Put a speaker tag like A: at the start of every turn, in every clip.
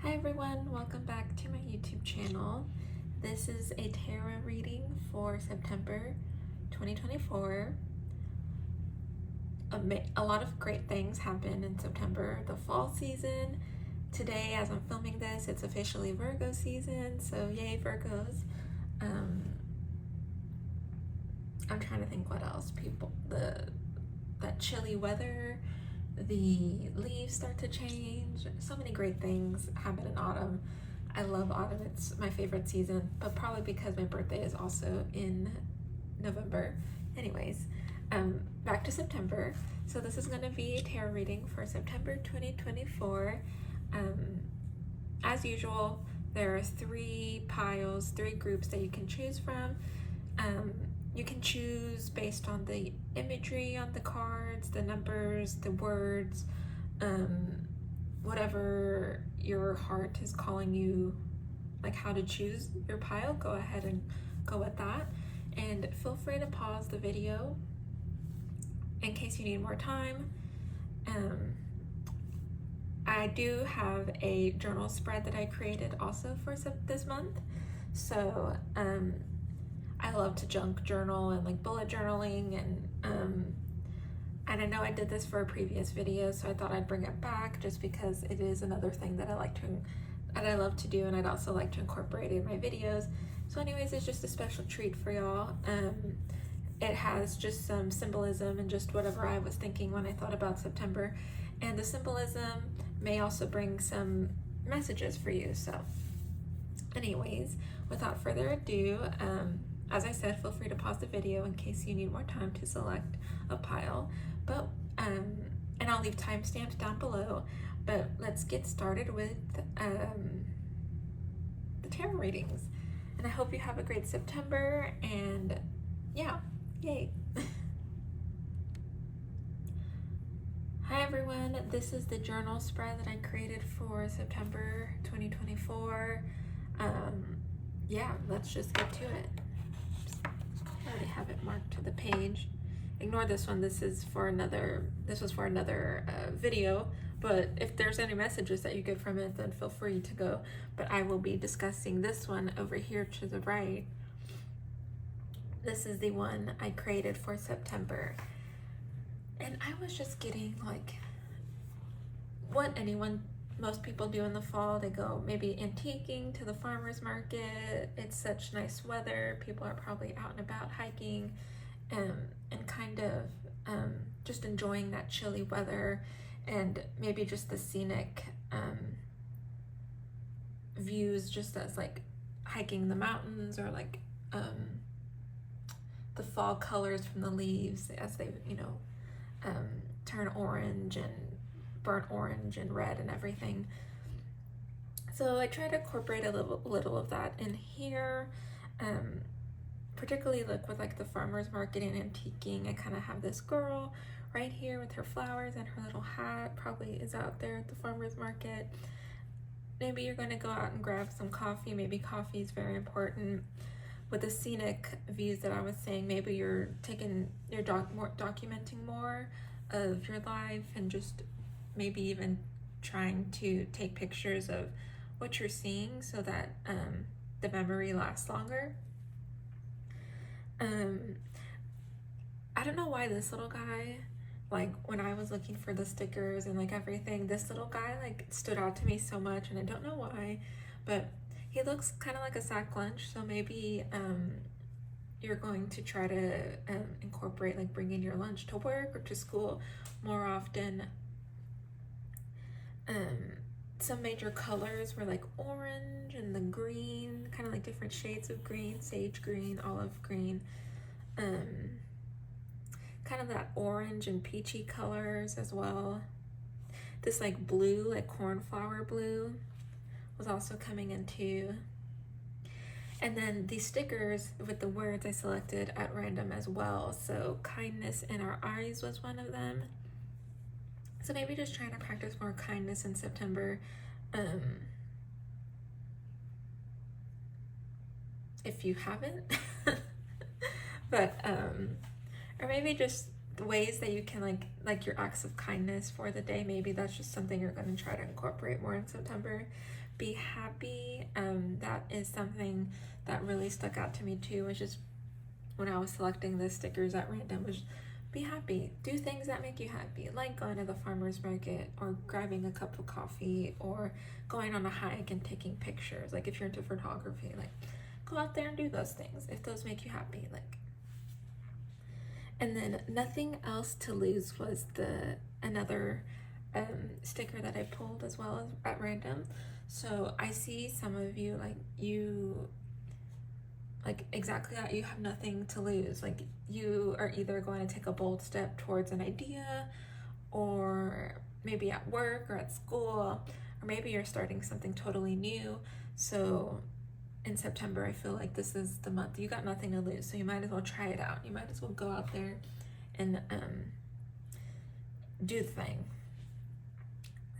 A: Hi everyone, welcome back to my YouTube channel. This is a tarot reading for September 2024. A lot of great things happen in September. The fall season. Today, as I'm filming this, it's officially Virgo season, so yay Virgos. I'm trying to think what else. That chilly weather, the leaves start to change. So many great things happen in autumn. I love autumn. It's my favorite season, but probably because my birthday is also in November. Anyways, back to September. So this is going to be a tarot reading for September 2024. As usual, there are three groups that you can choose from. You can choose based on the imagery on the cards, the numbers, the words, whatever your heart is calling you, like how to choose your pile. Go ahead and go with that. And feel free to pause the video in case you need more time. I do have a journal spread that I created also for this month. So I love to junk journal and like bullet journaling, and I know I did this for a previous video, so I thought I'd bring it back just because it is another thing that I love to do, and I'd also like to incorporate it in my videos. So anyways, it's just a special treat for y'all. It has just some symbolism and just whatever I was thinking when I thought about September, and the symbolism may also bring some messages for you. So anyways, without further ado, as I said, feel free to pause the video in case you need more time to select a pile. But and I'll leave timestamps down below. But let's get started with the tarot readings. And I hope you have a great September. And yeah, yay! Hi everyone. This is the journal spread that I created for September 2024. Yeah, let's just get to it. I already have it marked to the page. Ignore this one. This was for another video, but if there's any messages that you get from it, then feel free to go. But I will be discussing this one over here to the right. This is the one I created for September. And I was just getting like what most people do in the fall. They go maybe antiquing to the farmer's market. It's such nice weather. People are probably out and about hiking, and kind of just enjoying that chilly weather, and maybe just the scenic views, just as like hiking the mountains, or like the fall colors from the leaves as they turn orange and burnt orange and red and everything. So I try to incorporate a little of that in here, particularly like with like the farmer's market and antiquing. I kind of have this girl right here with her flowers and her little hat, probably is out there at the farmer's market. Maybe you're going to go out and grab some coffee. Maybe coffee is very important. With the scenic views that I was saying, maybe you're documenting more of your life, and just maybe even trying to take pictures of what you're seeing so that the memory lasts longer. I don't know why this little guy, like when I was looking for the stickers and like everything, this little guy like stood out to me so much, and I don't know why, but he looks kind of like a sack lunch. So maybe you're going to try to incorporate like bringing your lunch to work or to school more often. Some major colors were like orange and the green, kind of like different shades of green, sage green, olive green, kind of that orange and peachy colors as well. This like blue, like cornflower blue, was also coming in too. And then these stickers with the words I selected at random as well. So kindness in our eyes was one of them. So maybe just trying to practice more kindness in September. If you haven't, but or maybe just the ways that you can like your acts of kindness for the day. Maybe that's just something you're going to try to incorporate more in September. be happy. That is something that really stuck out to me too, which is when I was selecting the stickers at random, was be happy. Do things that make you happy, like going to the farmer's market or grabbing a cup of coffee or going on a hike and taking pictures. Like if you're into photography, like go out there and do those things if those make you happy. Like, and then nothing else to lose was another sticker that I pulled as well as at random. So I see some of you, like you, like exactly that, you have nothing to lose. Like you are either going to take a bold step towards an idea, or maybe at work or at school, or maybe you're starting something totally new. So in September, I feel like this is the month. You got nothing to lose, so you might as well try it out. You might as well go out there and do the thing.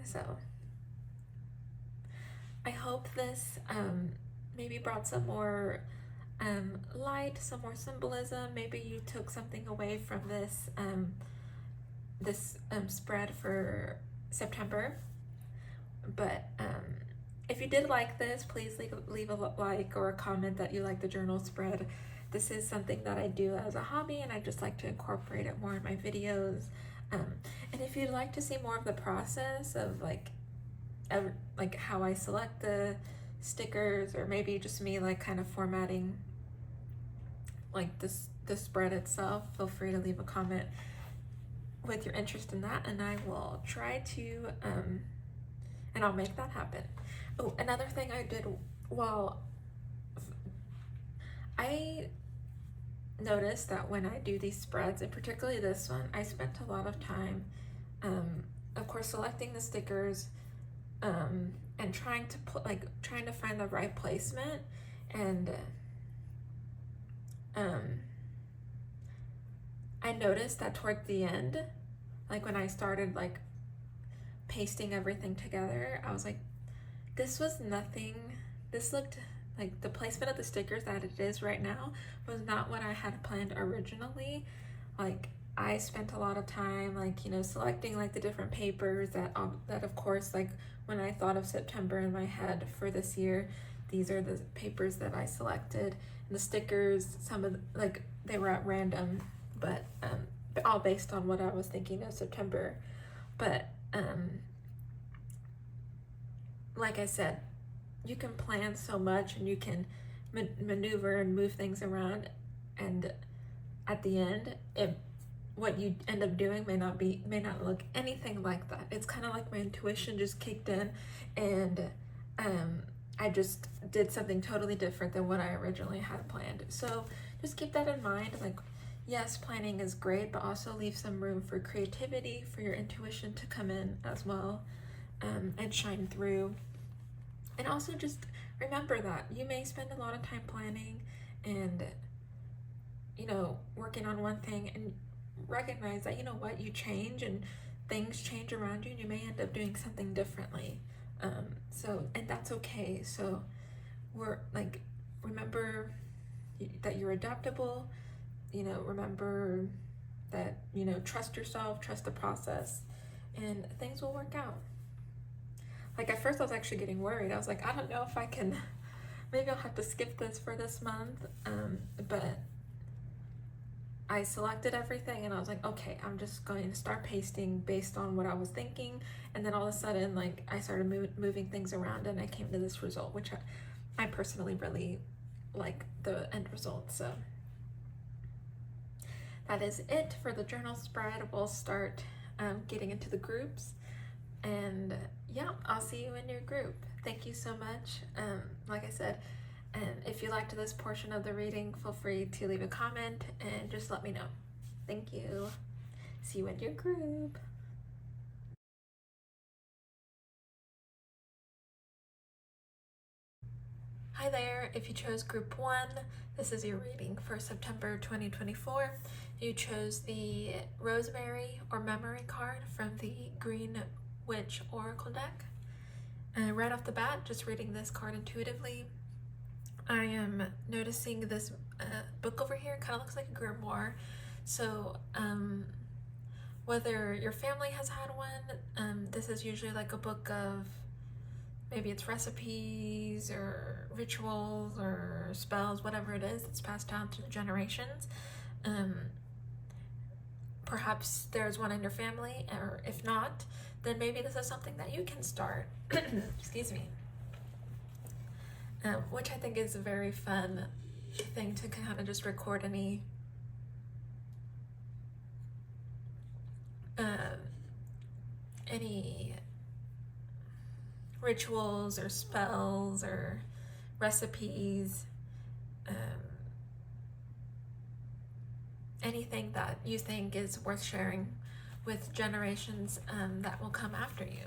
A: So I hope this maybe brought some more light, some more symbolism. Maybe you took something away from this spread for September. But if you did like this, please leave a like or a comment that you like the journal spread. This is something that I do as a hobby, and I just like to incorporate it more in my videos. And if you'd like to see more of the process of like how I select the stickers, or maybe just me like kind of formatting like the spread itself, feel free to leave a comment with your interest in that, and I will try to and I'll make that happen. Oh, another thing I did while I noticed that when I do these spreads, and particularly this one, I spent a lot of time of course selecting the stickers and trying to find the right placement. And I noticed that toward the end, like when I started like pasting everything together, I was like, this looked like the placement of the stickers that it is right now was not what I had planned originally. Like I spent a lot of time like, you know, selecting like the different papers that of course, like when I thought of September in my head for this year, these are the papers that I selected. And the stickers, some of like they were at random, but all based on what I was thinking of September. But like I said, you can plan so much and you can maneuver and move things around, and at the end, what you end up doing may not look anything like that. It's kind of like my intuition just kicked in, and I just did something totally different than what I originally had planned. So just keep that in mind. Like, yes, planning is great, but also leave some room for creativity, for your intuition to come in as well, and shine through. And also just remember that you may spend a lot of time planning and, you know, working on one thing, and recognize that, you know what, you change and things change around you, and you may end up doing something differently. And that's okay. So remember that you're adaptable, you know, remember that, you know, trust yourself, trust the process, and things will work out. Like at first I was actually getting worried. I was like, I don't know if I can, maybe I'll have to skip this for this month. But I selected everything and I was like, okay, I'm just going to start pasting based on what I was thinking. And then all of a sudden, like I started moving things around, and I came to this result, which I personally really like the end result. So that is it for the journal spread. We'll start getting into the groups, and yeah, I'll see you in your group. Thank you so much. Like I said, if you liked this portion of the reading, feel free to leave a comment and just let me know. Thank you. See you in your group. Hi there. If you chose group 1, this is your reading for September 2024. You chose the Rosemary or Memory card from the Green Witch Oracle deck. And right off the bat, just reading this card intuitively, I am noticing this book over here kind of looks like a grimoire. So whether your family has had one, this is usually like a book of maybe it's recipes or rituals or spells, whatever it is that's passed down to the generations. Perhaps there's one in your family, or if not, then maybe this is something that you can start. Excuse me. Which I think is a very fun thing to kind of just record any rituals or spells or recipes, anything that you think is worth sharing with generations that will come after you.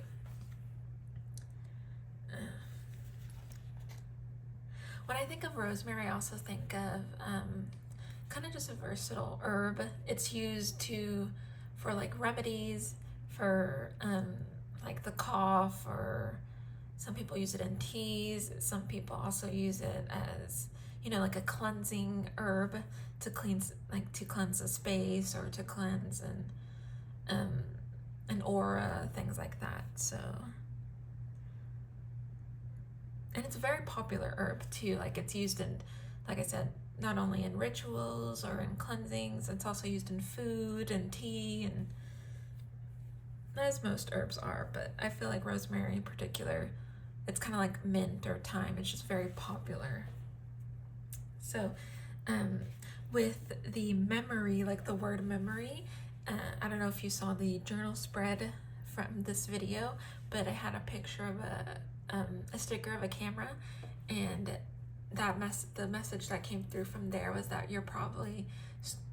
A: When I think of rosemary, I also think of kind of just a versatile herb. It's used for like remedies, for like the cough, or some people use it in teas. Some people also use it as, like a cleansing herb to cleanse a space, or to cleanse an aura, things like that. So, and it's a very popular herb too. Like, it's used in, like I said, not only in rituals or in cleansings, it's also used in food and tea, and as most herbs are, but I feel like rosemary in particular, it's kind of like mint or thyme. It's just very popular. So with the memory, like the word memory, I don't know if you saw the journal spread from this video, but I had a picture of a sticker of a camera, and the message that came through from there was that you're probably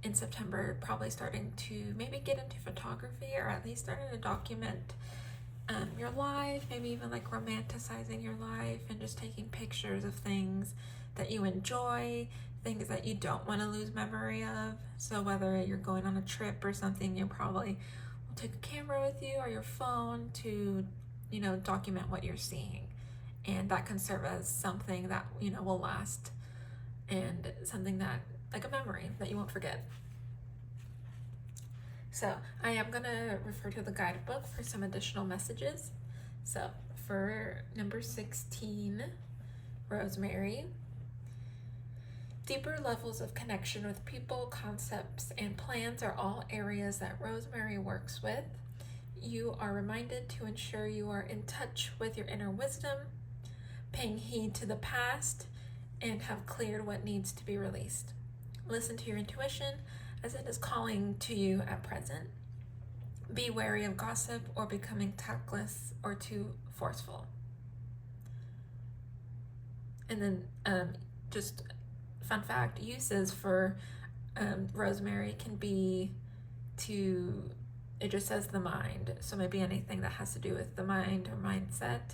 A: in September starting to maybe get into photography, or at least starting to document your life, maybe even like romanticizing your life and just taking pictures of things that you enjoy, things that you don't want to lose memory of. So whether you're going on a trip or something, you probably will take a camera with you or your phone to, document what you're seeing. And that can serve as something that, will last, and something that, like a memory that you won't forget. So I am going to refer to the guidebook for some additional messages. So for number 16, rosemary. Deeper levels of connection with people, concepts, and plans are all areas that rosemary works with. You are reminded to ensure you are in touch with your inner wisdom, paying heed to the past, and have cleared what needs to be released. Listen to your intuition as it is calling to you at present. Be wary of gossip or becoming tactless or too forceful. And then just fun fact, uses for rosemary can be it just says the mind. So maybe anything that has to do with the mind or mindset,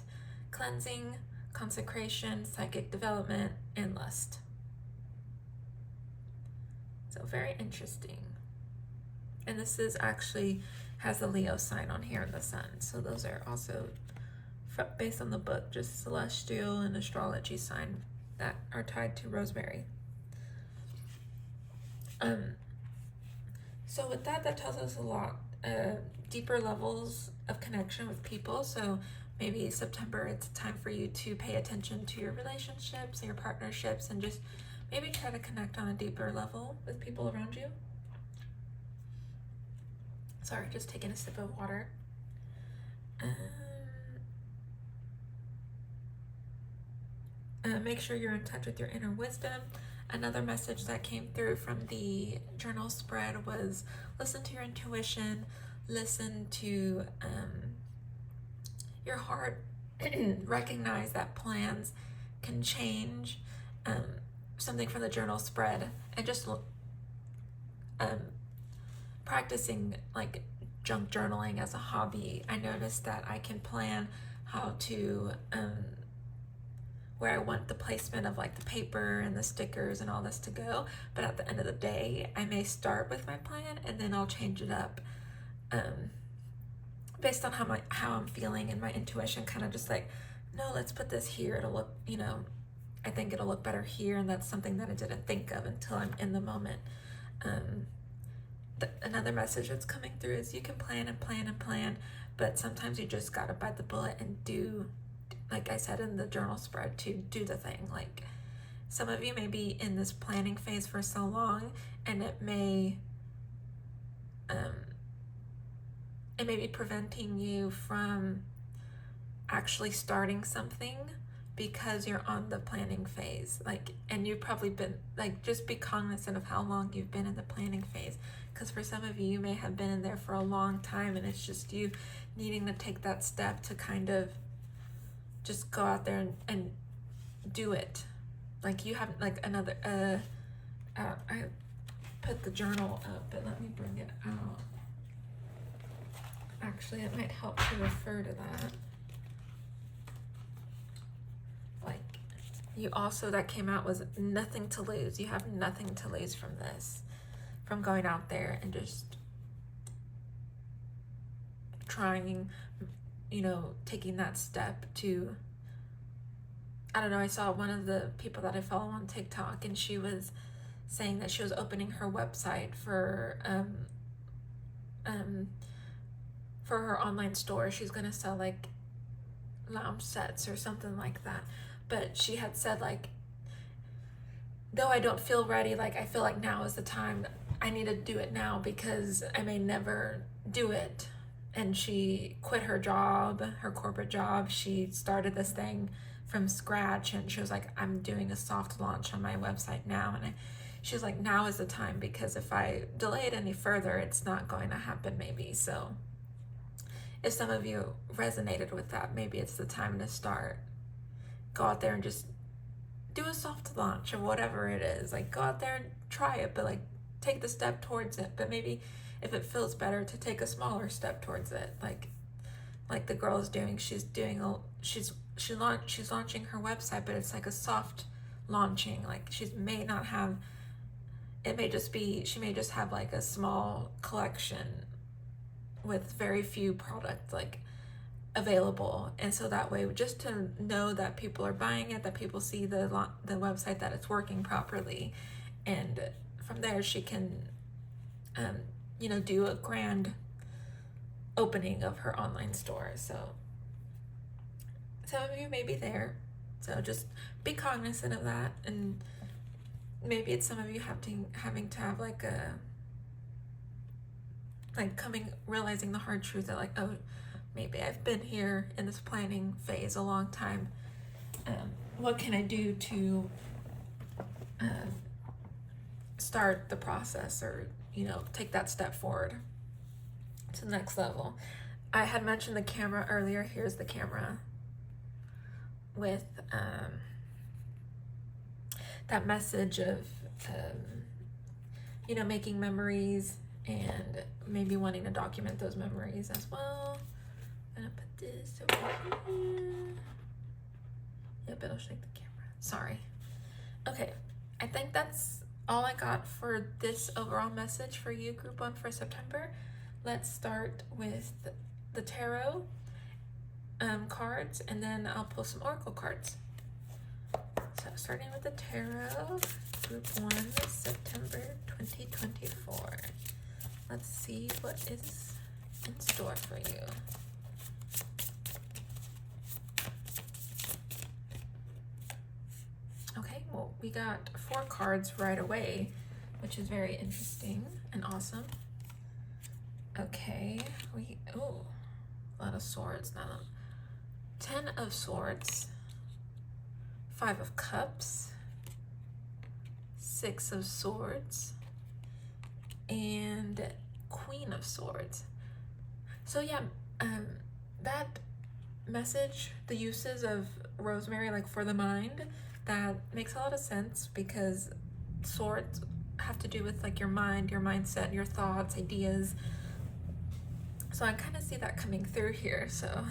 A: cleansing, consecration, psychic development, and lust. So very interesting. And this has the Leo sign on here in the sun. So those are also, based on the book, just celestial and astrology sign that are tied to rosemary. So with that tells us a lot. Deeper levels of connection with people. So maybe September, it's a time for you to pay attention to your relationships and your partnerships, and just maybe try to connect on a deeper level with people around you. Sorry, just taking a sip of water. Make sure you're in touch with your inner wisdom. Another message that came through from the journal spread was listen to your intuition, listen to your heart, recognize that plans can change. Something from the journal spread, and just practicing like junk journaling as a hobby. I noticed that I can plan how to where I want the placement of like the paper and the stickers and all this to go, but at the end of the day I may start with my plan and then I'll change it up based on how I'm feeling, and my intuition kind of just like, no, let's put this here, it'll look, I think it'll look better here, and that's something that I didn't think of until I'm in the moment. Another message that's coming through is you can plan and plan and plan, but sometimes you just gotta bite the bullet and do like I said in the journal spread, to do the thing. Like, some of you may be in this planning phase for so long, and it may be preventing you from actually starting something because you're on the planning phase. Like, and you've probably been, like, just be cognizant of how long you've been in the planning phase, because for some of you, you may have been in there for a long time, and it's just you needing to take that step to kind of just go out there and do it. Like, you have like another I put the journal up, but let me bring it out. Actually, it might help to refer to that. Like, you also, that came out was nothing to lose. You have nothing to lose from this, from going out there and just trying, you know, taking that step to, I don't know, I saw one of the people that I follow on TikTok, and she was saying that she was opening her website for her online store. She's gonna sell like lounge sets or something like that. But she had said, like, though I don't feel ready, like, I feel like now is the time. I need to do it now because I may never do it. And she quit her job, her corporate job. She started this thing from scratch, and she was like, I'm doing a soft launch on my website now. And she was like, now is the time, because if I delay it any further, it's not going to happen maybe. So if some of you resonated with that, maybe it's the time to start. Go out there and just do a soft launch of whatever it is. Like, go out there and try it, but like, take the step towards it. But maybe if it feels better to take a smaller step towards it, like the girl is doing. She's launching her website, but it's like a soft launching. Like, she may not have, it may just be, she may just have like a small collection with very few products like available, and so that way, just to know that people are buying it, that people see the website, that it's working properly, and from there she can you know, do a grand opening of her online store. So some of you may be there, so just be cognizant of that. And maybe it's some of you having to have like a, like, realizing the hard truth that, like, oh, maybe I've been here in this planning phase a long time. What can I do to start the process, or, you know, take that step forward to the next level? I had mentioned the camera earlier. Here's the camera with that message of, you know, making memories and maybe wanting to document those memories as well. I'm gonna put this over here. Yep, it'll shake the camera. Sorry. Okay, I think that's all I got for this overall message for you, Group 1, for September. Let's start with the tarot cards, and then I'll pull some oracle cards. So starting with the tarot, Group 1, September 2024. Let's see what is in store for you. Okay, well, we got 4 cards right away, which is very interesting and awesome. Okay, a lot of swords now. 10 of Swords, 5 of Cups, 6 of Swords, and Queen of Swords. So yeah, that message, the uses of rosemary, like for the mind, that makes a lot of sense, because swords have to do with like your mind, your mindset, your thoughts, ideas. So I kind of see that coming through here. So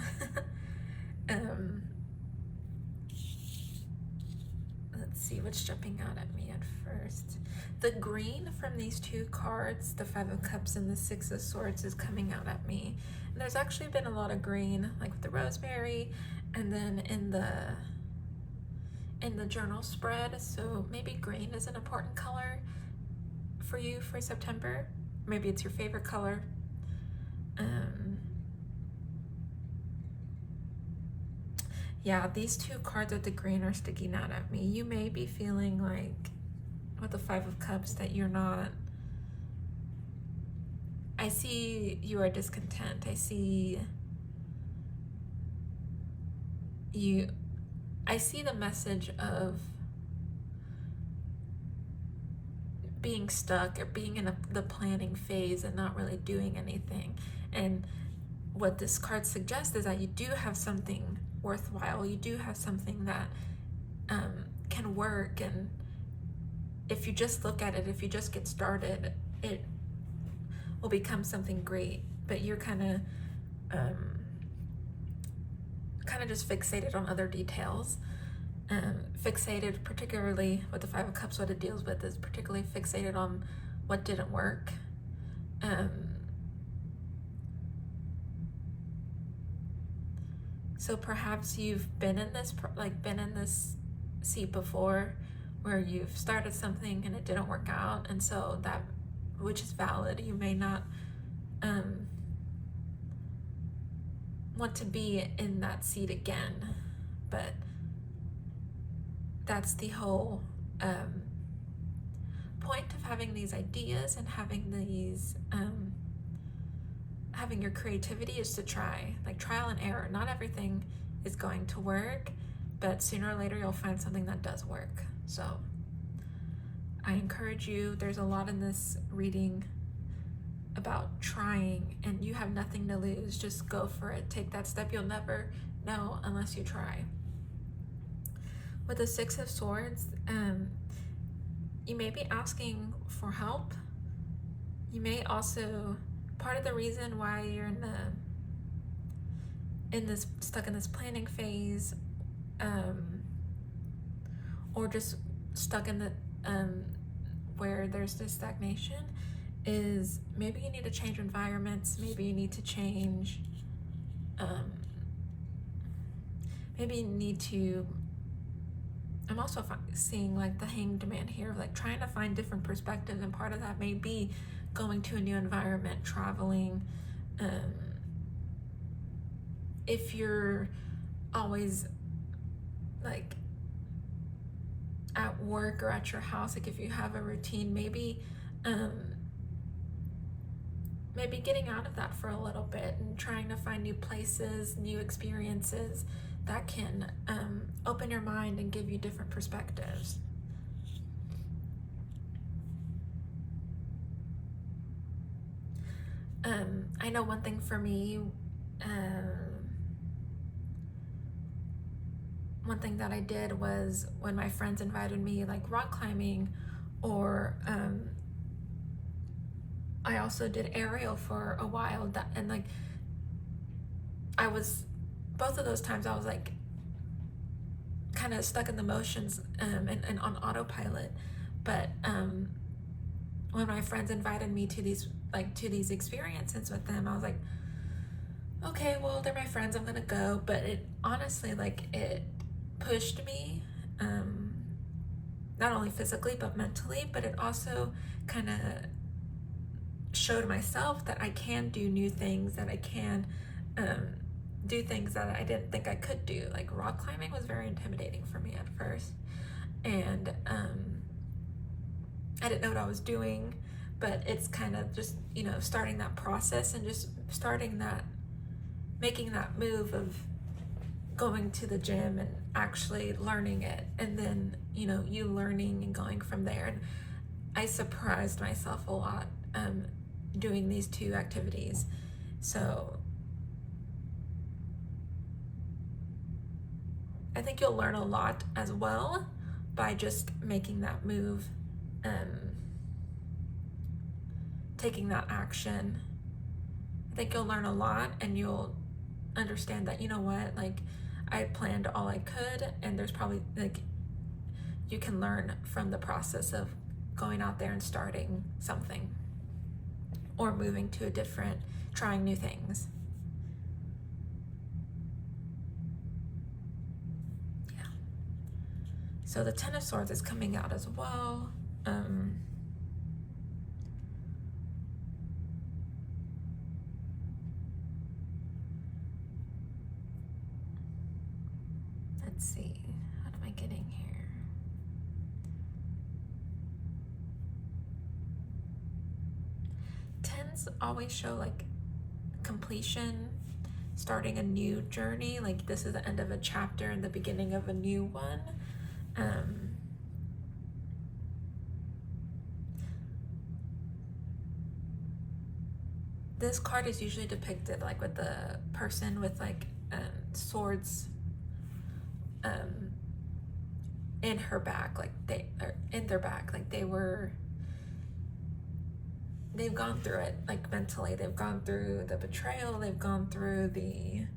A: let's see what's jumping out at me at first. The green from these 2 cards, the 5 of Cups and the 6 of Swords, is coming out at me. And there's actually been a lot of green, like with the rosemary, and then in the journal spread. So maybe green is an important color for you for September. Maybe it's your favorite color. Yeah, these two cards with the green are sticking out at me. You may be feeling like, with the Five of Cups, that you're not... I see you are discontent. I see you... I see the message of being stuck or being in the planning phase and not really doing anything. And what this card suggests is that you do have something worthwhile. You do have something that can work, and if you just look at it, if you just get started, it will become something great. But you're kind of just fixated on other details. Fixated, particularly with the Five of Cups, what it deals with is particularly fixated on what didn't work. So perhaps you've been in this seat before, where you've started something and it didn't work out, and so that, which is valid, you may not want to be in that seat again, but that's the whole point of having these ideas and having these having your creativity, is to try, like trial and error. Not everything is going to work, but sooner or later you'll find something that does work. So I encourage you, there's a lot in this reading about trying, and you have nothing to lose. Just go for it. Take that step. You'll never know unless you try. With the Six of Swords, you may be asking for help. You may also, part of the reason why you're stuck in this planning phase, or just stuck in the where there's this stagnation, is maybe you need to change environments. Maybe you need to change. Maybe you need to. I'm also seeing like the Hanged Man here, like trying to find different perspectives, and part of that may be going to a new environment, traveling. If you're always like at work or at your house, like if you have a routine, maybe getting out of that for a little bit and trying to find new places, new experiences that can open your mind and give you different perspectives. I know one thing for me, one thing that I did was when my friends invited me like rock climbing, or I also did aerial for a while, and like I was, both of those times I was like kind of stuck in the motions and on autopilot. But when my friends invited me to these experiences with them, I was like, okay, well, they're my friends, I'm gonna go. But it honestly, like, it pushed me, not only physically but mentally, but it also kind of showed myself that I can do new things, that I can do things that I didn't think I could do. Like rock climbing was very intimidating for me at first, and I didn't know what I was doing, but it's kind of just, starting that process and just making that move of going to the gym and actually learning it, and then you learning and going from there. And I surprised myself a lot doing these two activities. So I think you'll learn a lot as well by just making that move, taking that action. I think you'll learn a lot, and you'll understand that, like, I planned all I could, and there's probably, like, you can learn from the process of going out there and starting something, or moving to trying new things. Yeah. So the Ten of Swords is coming out as well. Let's see, what am I getting here? Tens always show like completion, starting a new journey, like this is the end of a chapter and the beginning of a new one. This card is usually depicted like with the person with like swords in her back, like in their back, like they've gone through it, like mentally, they've gone through the betrayal, they've gone through the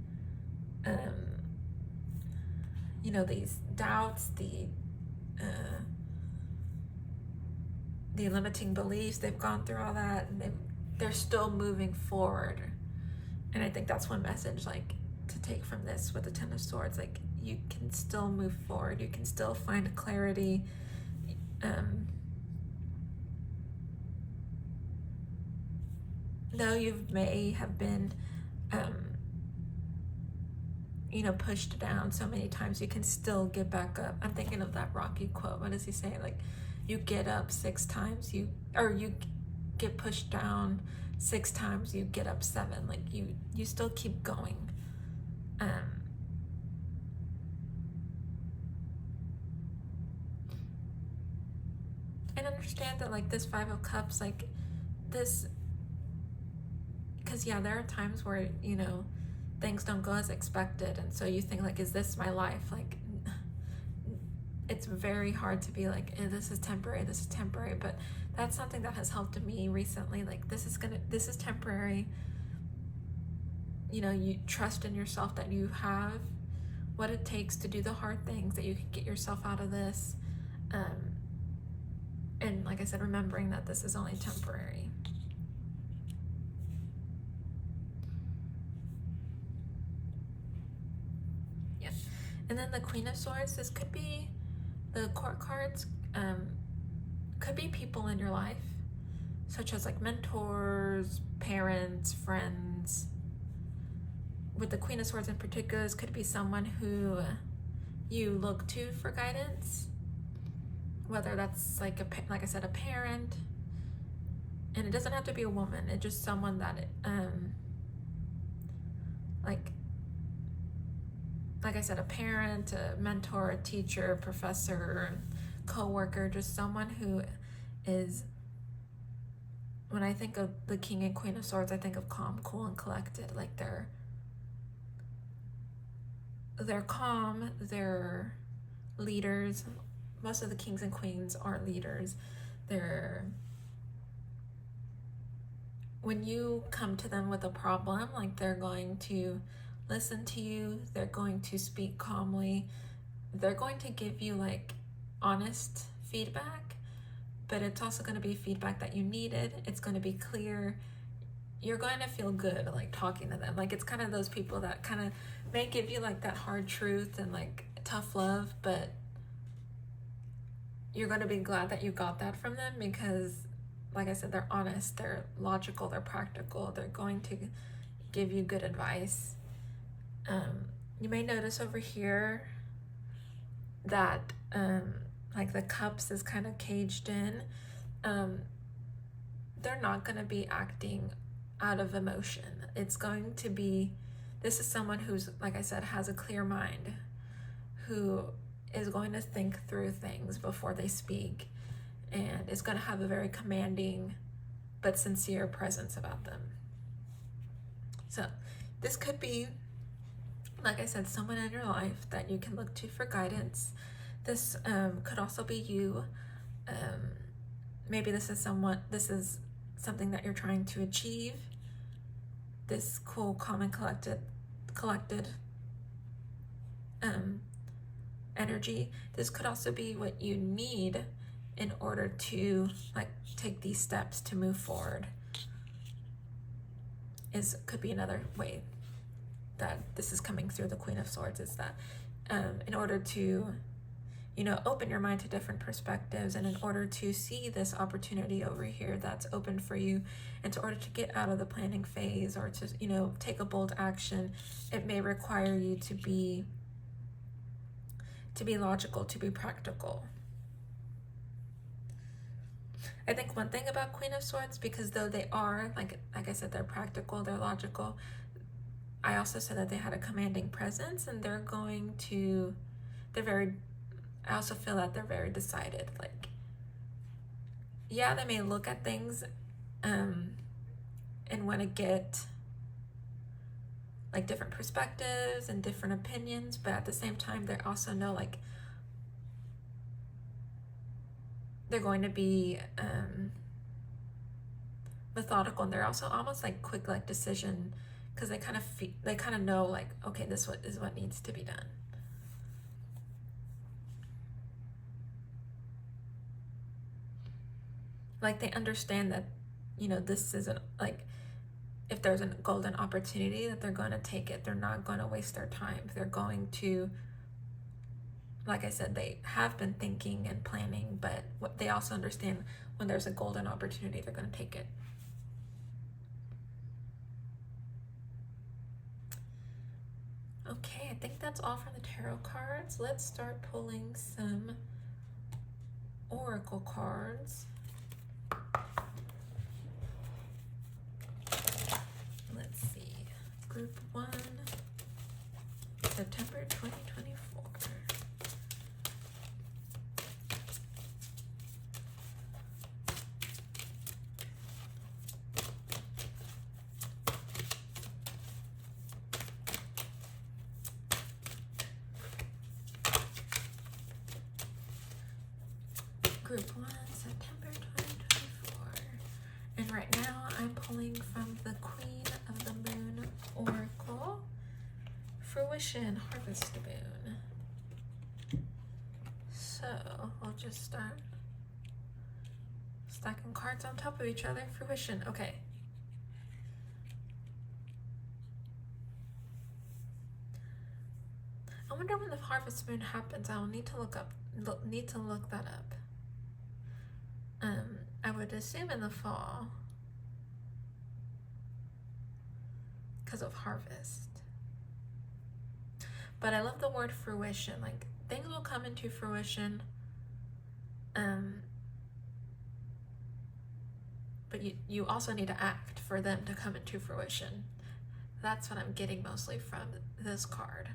A: you know, these doubts, the limiting beliefs, they've gone through all that, and they're still moving forward. And I think that's one message like to take from this with the Ten of Swords, like you can still move forward, you can still find clarity. Though you may have been you know, pushed down so many times, you can still get back up. I'm thinking of that Rocky quote. What does he say? Like, you get up 6 times, you get pushed down 6 times, you get up 7. Like you still keep going. And understand that like this 5 of Cups, like this, because yeah, there are times where, you know, things don't go as expected, and so you think like, is this my life? Like it's very hard to be like, this is temporary, but that's something that has helped me recently. Like this is temporary. You know, you trust in yourself that you have what it takes to do the hard things, that you can get yourself out of this. And like I said, remembering that this is only temporary. Yes. And then the Queen of Swords, this could be the court cards, could be people in your life, such as like mentors, parents, friends. With the Queen of Swords in particular, this could be someone who you look to for guidance, whether that's like like I said, a parent, and it doesn't have to be a woman. It's just someone that like I said, a parent, a mentor, a teacher, a professor, co-worker, just someone who is, when I think of the King and Queen of Swords, I think of calm, cool, and collected. Like they're calm, they're leaders. Most of the kings and queens are leaders. When you come to them with a problem, like they're going to listen to you, they're going to speak calmly, they're going to give you like honest feedback, but it's also going to be feedback that you needed. It's going to be clear. You're going to feel good like talking to them. Like it's kind of those people that kind of may give you like that hard truth and like tough love, but you're going to be glad that you got that from them, because like I said, they're honest, they're logical, they're practical, they're going to give you good advice. You may notice over here that like the Cups is kind of caged in. They're not going to be acting out of emotion. It's going to be, this is someone who's, like I said, has a clear mind, who is going to think through things before they speak, and is going to have a very commanding but sincere presence about them. So this could be, like I said, someone in your life that you can look to for guidance. This could also be you. Maybe this is something that you're trying to achieve. This cool, calm, and collected energy. This could also be what you need in order to like take these steps to move forward. Could be another way that this is coming through the Queen of Swords, is that in order to, you know, open your mind to different perspectives, and in order to see this opportunity over here that's open for you, and in order to get out of the planning phase or to, you know, take a bold action, it may require you to be to be logical, to be practical. I think one thing about Queen of Swords, because though they are, like I said, they're practical, they're logical, I also said that they had a commanding presence, and I also feel that they're very decided. Like, yeah, they may look at things and want to get like different perspectives and different opinions, but at the same time, they also know like they're going to be methodical, and they're also almost like quick like decision, because they kind of know like, okay, this is what needs to be done. Like they understand that, you know, this isn't like, if there's a golden opportunity, that they're going to take it. They're not going to waste their time. They're going to, like I said, they have been thinking and planning, but they also understand when there's a golden opportunity, they're going to take it. Okay, I think that's all from the tarot cards. Let's start pulling some oracle cards. Let's see. Group 1, September 2024. Group 1, September 2024. And right now I'm pulling from the Queen of the Moon Oracle, Fruition, Harvest Moon. So I'll just start stacking cards on top of each other. Fruition, okay. I wonder when the Harvest Moon happens. I'll need to look that up. I would assume in the fall, because of harvest. But I love the word fruition. Like, things will come into fruition, but you also need to act for them to come into fruition. That's what I'm getting mostly from this card.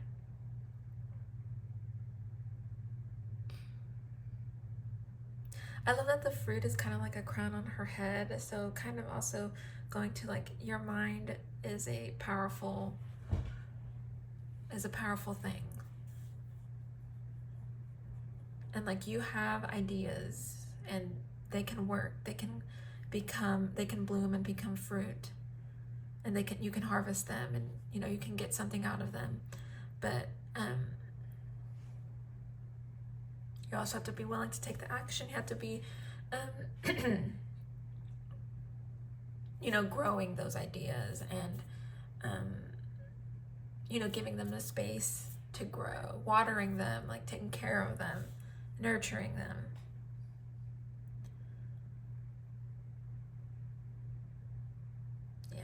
A: I love that the fruit is kind of like a crown on her head, so kind of also going to like, your mind is a powerful thing. And like, you have ideas and they can work, they can bloom and become fruit, and you can harvest them, and you know, you can get something out of them. But you also have to be willing to take the action. You have to be, you know, growing those ideas and, you know, giving them the space to grow, watering them, like taking care of them, nurturing them. Yeah.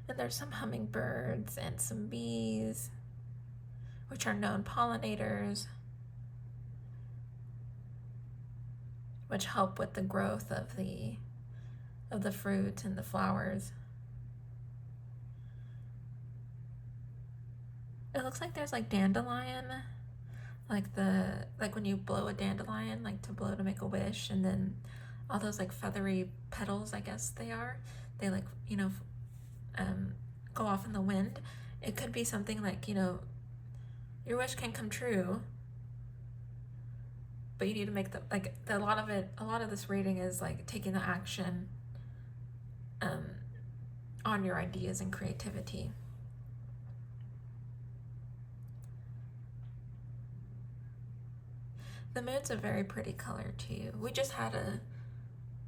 A: And there's some hummingbirds and some bees, which are known pollinators, which help with the growth of the fruit and the flowers. It looks like there's like dandelion, like when you blow a dandelion, like to blow to make a wish, and then all those like feathery petals, I guess they like, you know, go off in the wind. It could be something like, you know, your wish can come true, but you need to make a lot of this reading is like taking the action on your ideas and creativity. The moon's a very pretty color too. We just had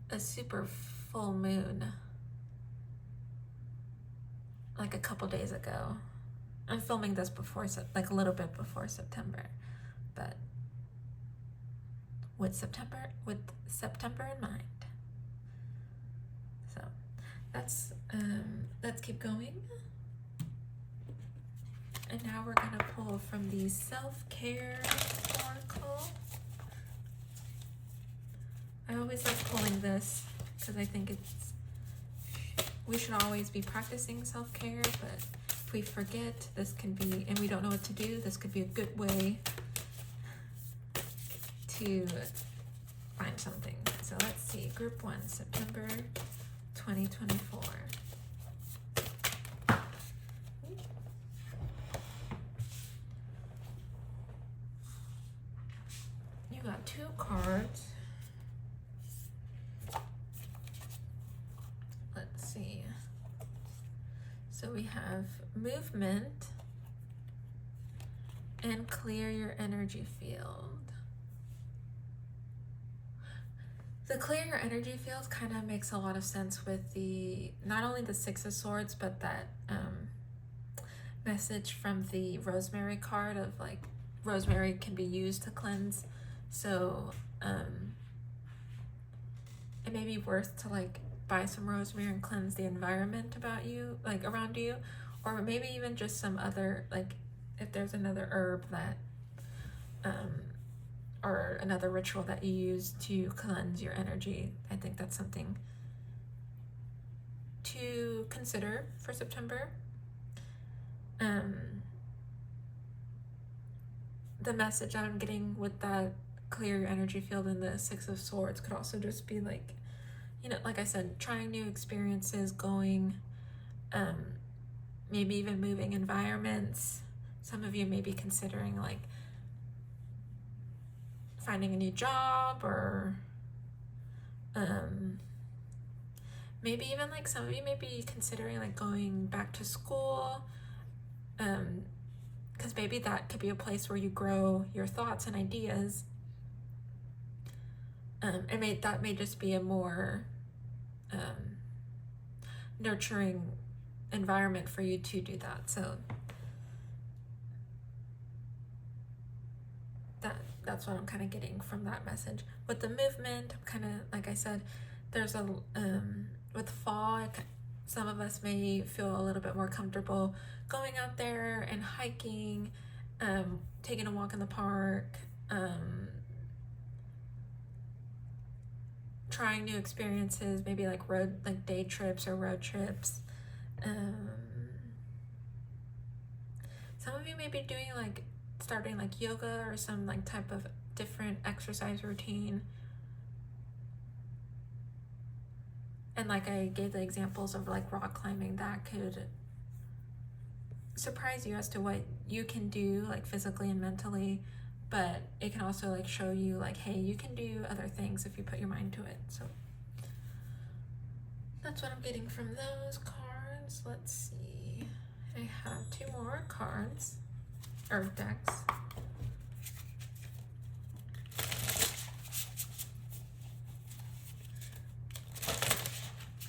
A: a super full moon like a couple days ago. I'm filming this like a little bit before September, but with September in mind. So let's keep going. And now we're going to pull from the self-care oracle. I always like pulling this because I think we should always be practicing self-care, but if we forget, this can be, and we don't know what to do, this could be a good way to find something. So let's see, group 1, September 2024. You got 2 cards. Let's see. So we have movement and clear your energy field. The clear your energy field kind of makes a lot of sense with the, not only the 6 of Swords, but that message from the rosemary card of like, rosemary can be used to cleanse. So it may be worth to like buy some rosemary and cleanse the environment about you, like around you, or maybe even just some other, like if there's another herb that or another ritual that you use to cleanse your energy. I think that's something to consider for September. The message I'm getting with that clear your energy field and the 6 of Swords could also just be like, you know, like I said, trying new experiences, going, maybe even moving environments. Some of you may be considering like finding a new job, or maybe even like some of you may be considering like going back to school, because maybe that could be a place where you grow your thoughts and ideas. That may just be a more nurturing environment for you to do that. So that's what I'm kind of getting from that message. With the movement, I'm kind of, like I said, there's a, with fall, some of us may feel a little bit more comfortable going out there and hiking, taking a walk in the park, trying new experiences, maybe like day trips or road trips. Some of you may be doing like, starting like yoga or some like type of different exercise routine. And like I gave the examples of like rock climbing, that could surprise you as to what you can do like physically and mentally, but it can also like show you like, hey, you can do other things if you put your mind to it. So that's what I'm getting from those cards. Let's see, I have 2 more cards or decks.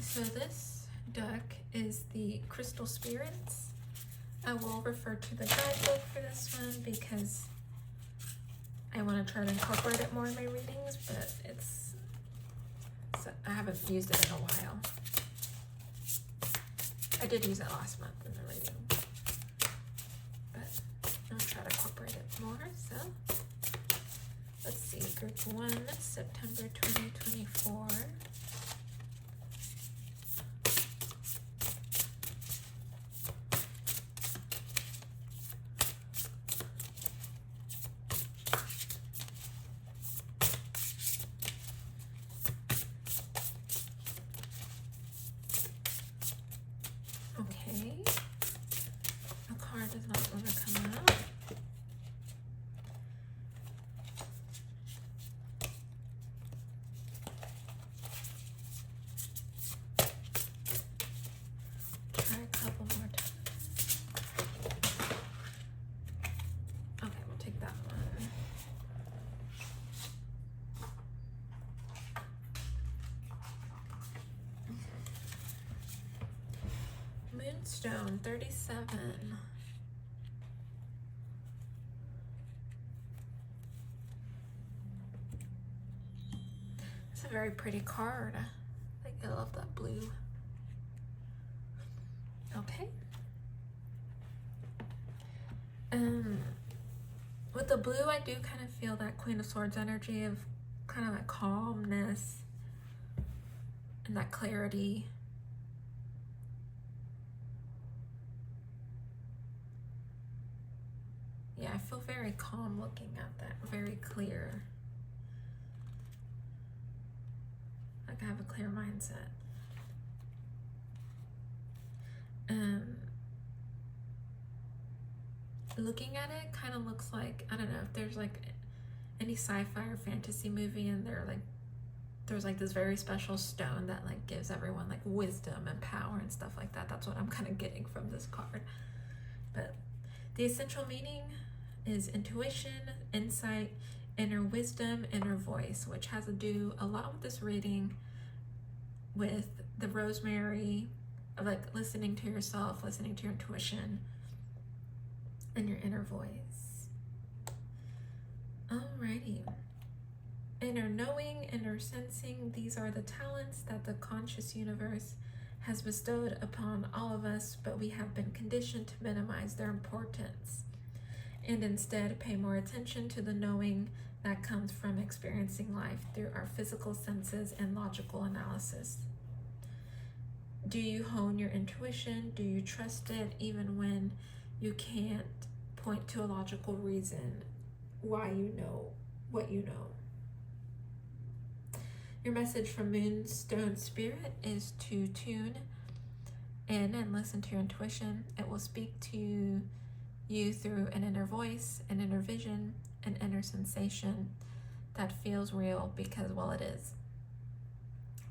A: So this deck is the Crystal Spirits. I will refer to the guidebook for this one because I want to try to incorporate it more in my readings, but I haven't used it in a while. I did use it last month in the reading, but I'll try to incorporate it more. So let's see, group 1, September 2024. Okay, a card does not want to come out. Try a couple more times. Okay, we'll take that one. Moonstone 37. It's a very pretty card. I love that blue. Okay. With the blue, I do kind of feel that Queen of Swords energy of kind of that calmness and that clarity. Yeah, I feel very calm looking at that, very clear. Like I have a clear mindset. Looking at it kind of looks like, I don't know if there's like any sci-fi or fantasy movie and there's like this very special stone that like gives everyone like wisdom and power and stuff like that. That's what I'm kind of getting from this card. But the essential meaning is intuition, insight, inner wisdom, inner voice, which has to do a lot with this reading with the rosemary of like listening to yourself, listening to your intuition and your inner voice. Alrighty. Inner knowing, inner sensing, these are the talents that the conscious universe has bestowed upon all of us, but we have been conditioned to minimize their importance and instead pay more attention to the knowing that comes from experiencing life through our physical senses and logical analysis. Do you hone your intuition? Do you trust it even when you can't point to a logical reason why you know what you know? Your message from Moonstone Spirit is to tune in and listen to your intuition. It will speak to you through an inner voice, an inner vision, an inner sensation that feels real because, well, it is.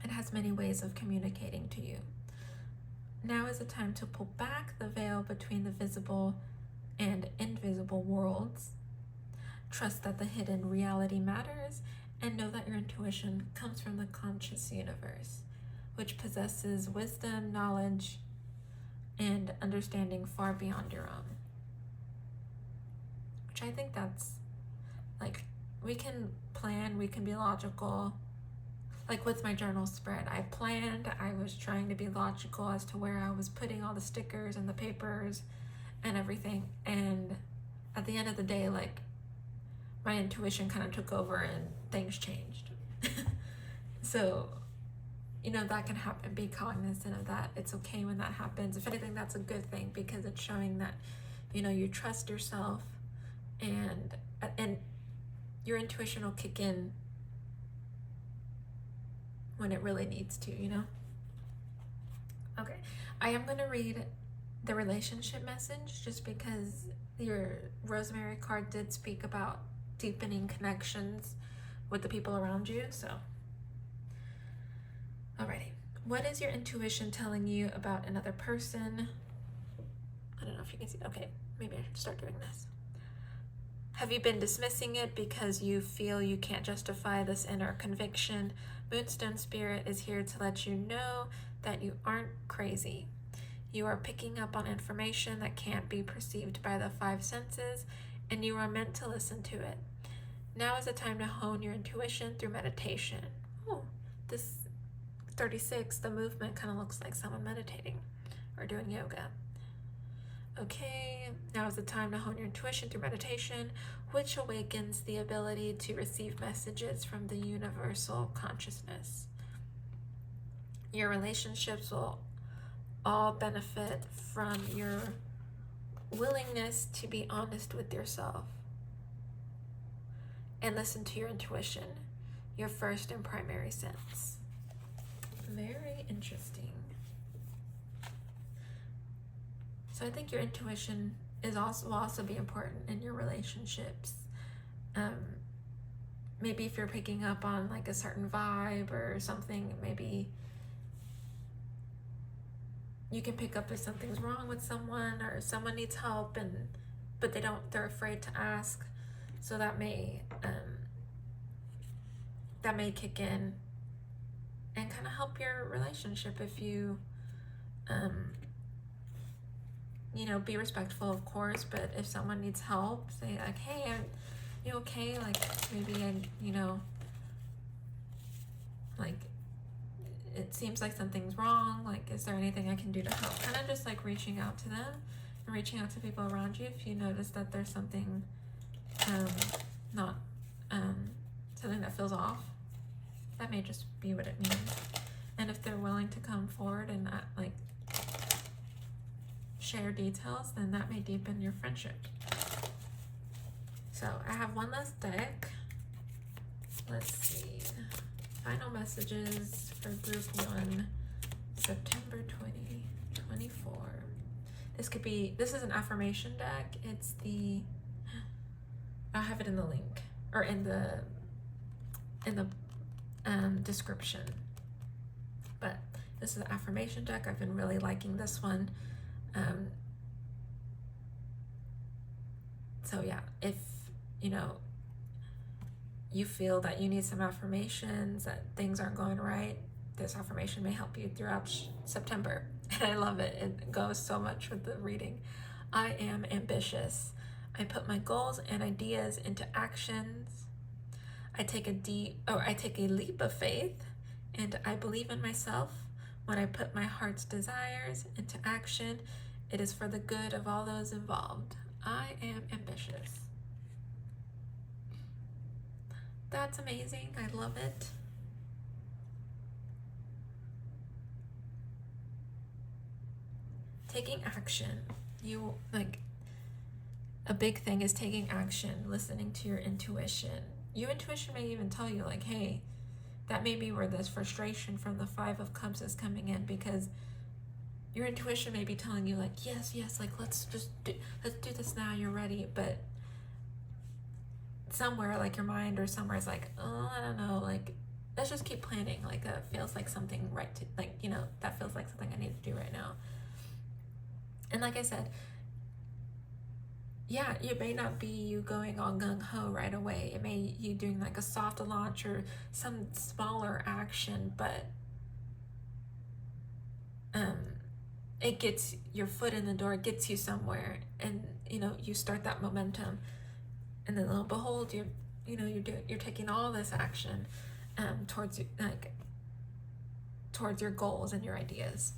A: It has many ways of communicating to you. Now is the time to pull back the veil between the visible and invisible worlds. Trust that the hidden reality matters and know that your intuition comes from the conscious universe, which possesses wisdom, knowledge, and understanding far beyond your own. Which I think that's, like, we can plan, we can be logical. Like with my journal spread, I planned, I was trying to be logical as to where I was putting all the stickers and the papers and everything. And at the end of the day, like, my intuition kind of took over and things changed. So, you know, that can happen. Be cognizant of that. It's okay when that happens. If anything, that's a good thing because it's showing that, you know, you trust yourself and your intuition will kick in when it really needs to, you know? Okay, I am going to read the relationship message just because your Rosemary card did speak about deepening connections with the people around you, so. Alrighty, what is your intuition telling you about another person? I don't know if you can see, okay, maybe I should start doing this. Have you been dismissing it because you feel you can't justify this inner conviction? Moonstone Spirit is here to let you know that you aren't crazy. You are picking up on information that can't be perceived by the five senses, and you are meant to listen to it. Now is the time to hone your intuition through meditation. Oh, this 36, the movement kind of looks like someone meditating or doing yoga. Okay, now is the time to hone your intuition through meditation, which awakens the ability to receive messages from the universal consciousness. Your relationships will all benefit from your willingness to be honest with yourself and listen to your intuition, your first and primary sense. Very interesting. So I think your intuition will also be important in your relationships. Maybe if you're picking up on like a certain vibe or something, maybe you can pick up if something's wrong with someone or someone needs help but they're afraid to ask. So that may kick in and kind of help your relationship if you you know, be respectful, of course, but if someone needs help, say like, hey, are you okay? Like, maybe you know, like, it seems like something's wrong. Like, is there anything I can do to help? Kind of just like reaching out to them reaching out to people around you if you notice that there's something not something that feels off. That may just be what it means. And if they're willing to come forward and like share details, then that may deepen your friendship. So I have one last deck. Let's see. Final messages for group 1, September 2024. This is an affirmation deck. It's the, I'll have it in the link, or in the description. But this is an affirmation deck. I've been really liking this one. So yeah, if you feel that you need some affirmations, that things aren't going right, this affirmation may help you throughout September. And I love it. It goes so much with the reading. I am ambitious. I put my goals and ideas into actions. I take a leap of faith, and I believe in myself. When I put my heart's desires into action, it is for the good of all those involved. I am ambitious. That's amazing. I love it. Taking action. A big thing is taking action, listening to your intuition. Your intuition may even tell you, like, hey, that may be where this frustration from the 5 of Cups is coming in, because your intuition may be telling you, like, yes, like, let's do this now, you're ready. But somewhere, like, your mind or somewhere is like, oh, I don't know, like, let's just keep planning. Like, that feels like something right to, like, that feels like something I need to do right now. And like I said, yeah, it may not be you going all gung-ho right away. It may you doing like a soft launch or some smaller action, but it gets your foot in the door, it gets you somewhere, and you start that momentum, and then lo and behold, you're taking all this action towards your goals and your ideas.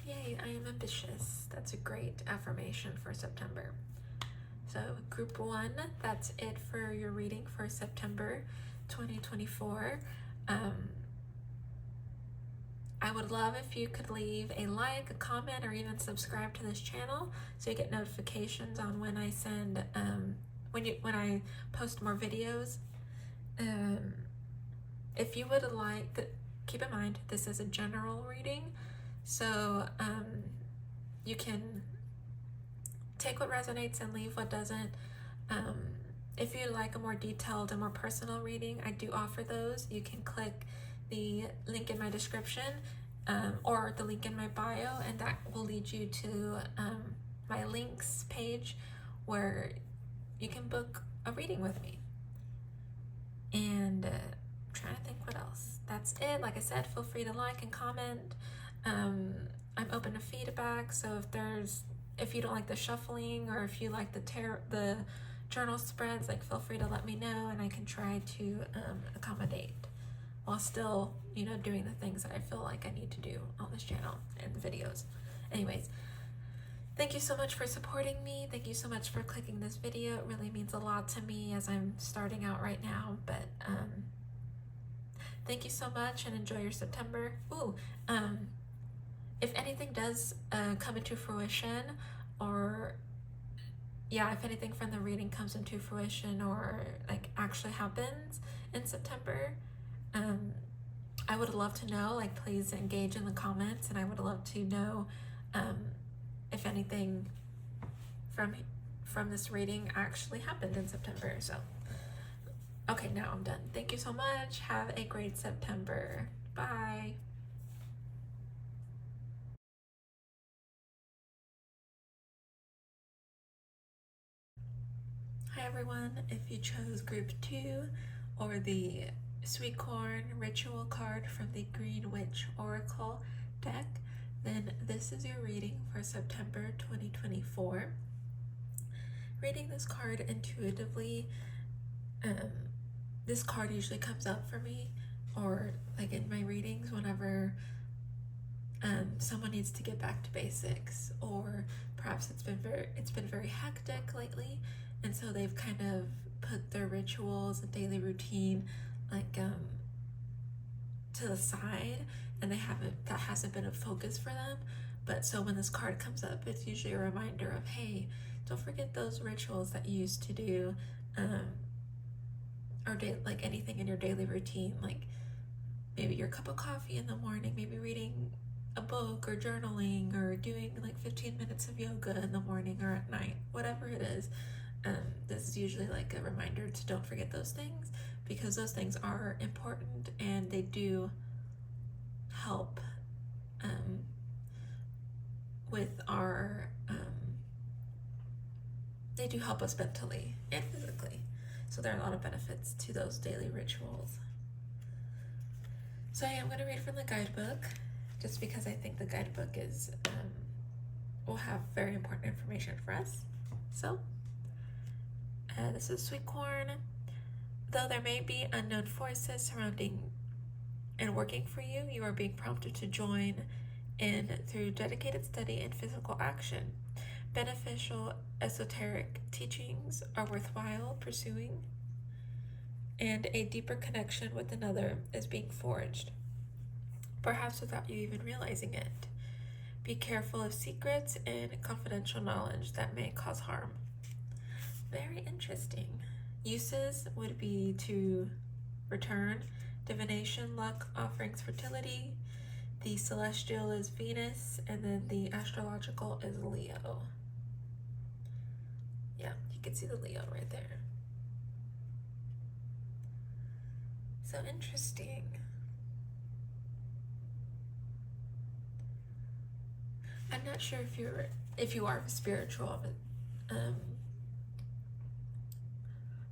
A: Yay, I am ambitious. That's a great affirmation for September. So group 1, that's it for your reading for September 2024. I would love if you could leave a like, a comment, or even subscribe to this channel so you get notifications on when I send when I post more videos. If you would like, keep in mind this is a general reading, so you can take what resonates and leave what doesn't. If you like a more detailed and more personal reading, I do offer those. You can click the link in my description or the link in my bio, and that will lead you to my links page where you can book a reading with me. And I'm trying to think what else. That's it. Like I said, feel free to like and comment. I'm open to feedback, so if you don't like the shuffling, or if you like the journal spreads, like, feel free to let me know, and I can try to accommodate while still doing the things that I feel like I need to do on this channel and the videos. Anyways, thank you so much for supporting me. Thank you so much for clicking this video. It really means a lot to me as I'm starting out right now, but thank you so much, and enjoy your September. If anything does come into fruition, or if anything from the reading comes into fruition or like actually happens in September, I would love to know. Like, please engage in the comments, and I would love to know if anything from this reading actually happened in September. So okay, now I'm done. Thank you so much. Have a great September. Bye. Hi everyone, if you chose group 2 or the Sweet Corn Ritual card from the Green Witch Oracle deck, then this is your reading for September 2024. Reading this card intuitively, this card usually comes up for me, or like in my readings whenever someone needs to get back to basics, or perhaps it's been very hectic lately, and so they've kind of put their rituals and daily routine like to the side, and that hasn't been a focus for them. But so when this card comes up, it's usually a reminder of, hey, don't forget those rituals that you used to do, or like anything in your daily routine, like maybe your cup of coffee in the morning, maybe reading a book or journaling or doing like 15 minutes of yoga in the morning or at night, whatever it is. This is usually like a reminder to don't forget those things, because those things are important and they do help with our they do help us mentally and physically. So there are a lot of benefits to those daily rituals. So I am going to read from the guidebook, just because I think the guidebook is will have very important information for us. So this is sweet corn. Though there may be unknown forces surrounding and working for you, you are being prompted to join in through dedicated study and physical action. Beneficial esoteric teachings are worthwhile pursuing, and a deeper connection with another is being forged, perhaps without you even realizing it. Be careful of secrets and confidential knowledge that may cause harm. Very interesting. Uses would be to return, divination, luck, offerings, fertility. The celestial is Venus, and then the astrological is Leo. Yeah, you can see the Leo right there. So interesting. I'm not sure if you are spiritual,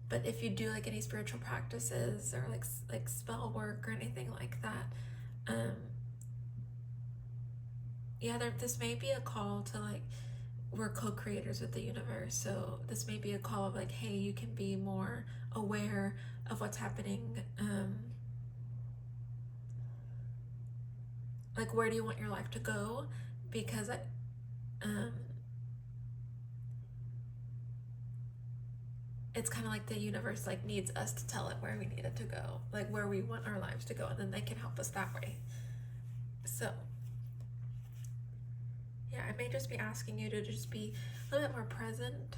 A: but if you do like any spiritual practices or like spell work or anything like that, yeah, this may be a call to like, we're co-creators with the universe, so this may be a call of like, hey, you can be more aware of what's happening, like where do you want your life to go, because it's kind of like the universe like needs us to tell it where we need it to go, like where we want our lives to go, and then they can help us that way. So yeah, I may just be asking you to just be a little bit more present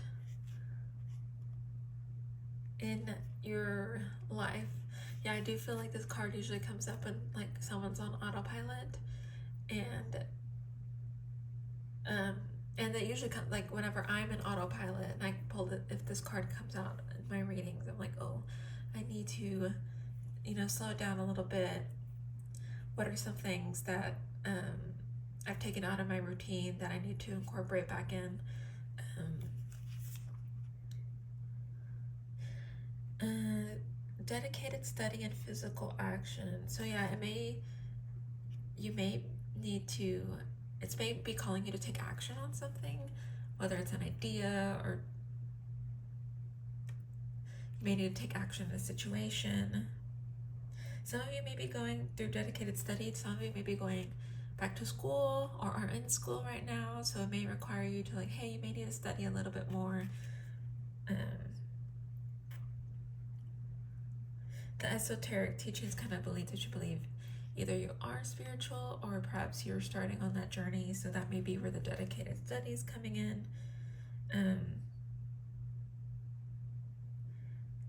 A: in your life. Yeah, I do feel like this card usually comes up when like someone's on autopilot, and they usually come like whenever I'm in autopilot and I pull it, if this card comes out in my readings, I'm like, oh, I need to, slow it down a little bit. What are some things that I've taken out of my routine that I need to incorporate back in? Dedicated study and physical action. So yeah, you may need to, it may be calling you to take action on something, whether it's an idea or you may need to take action in a situation. Some of you may be going through dedicated study. Some of you may be going back to school or are in school right now, so it may require you to like, hey, you may need to study a little bit more. The esoteric teachings kind of believe that you believe either you are spiritual or perhaps you're starting on that journey, so that may be where the dedicated study is coming in.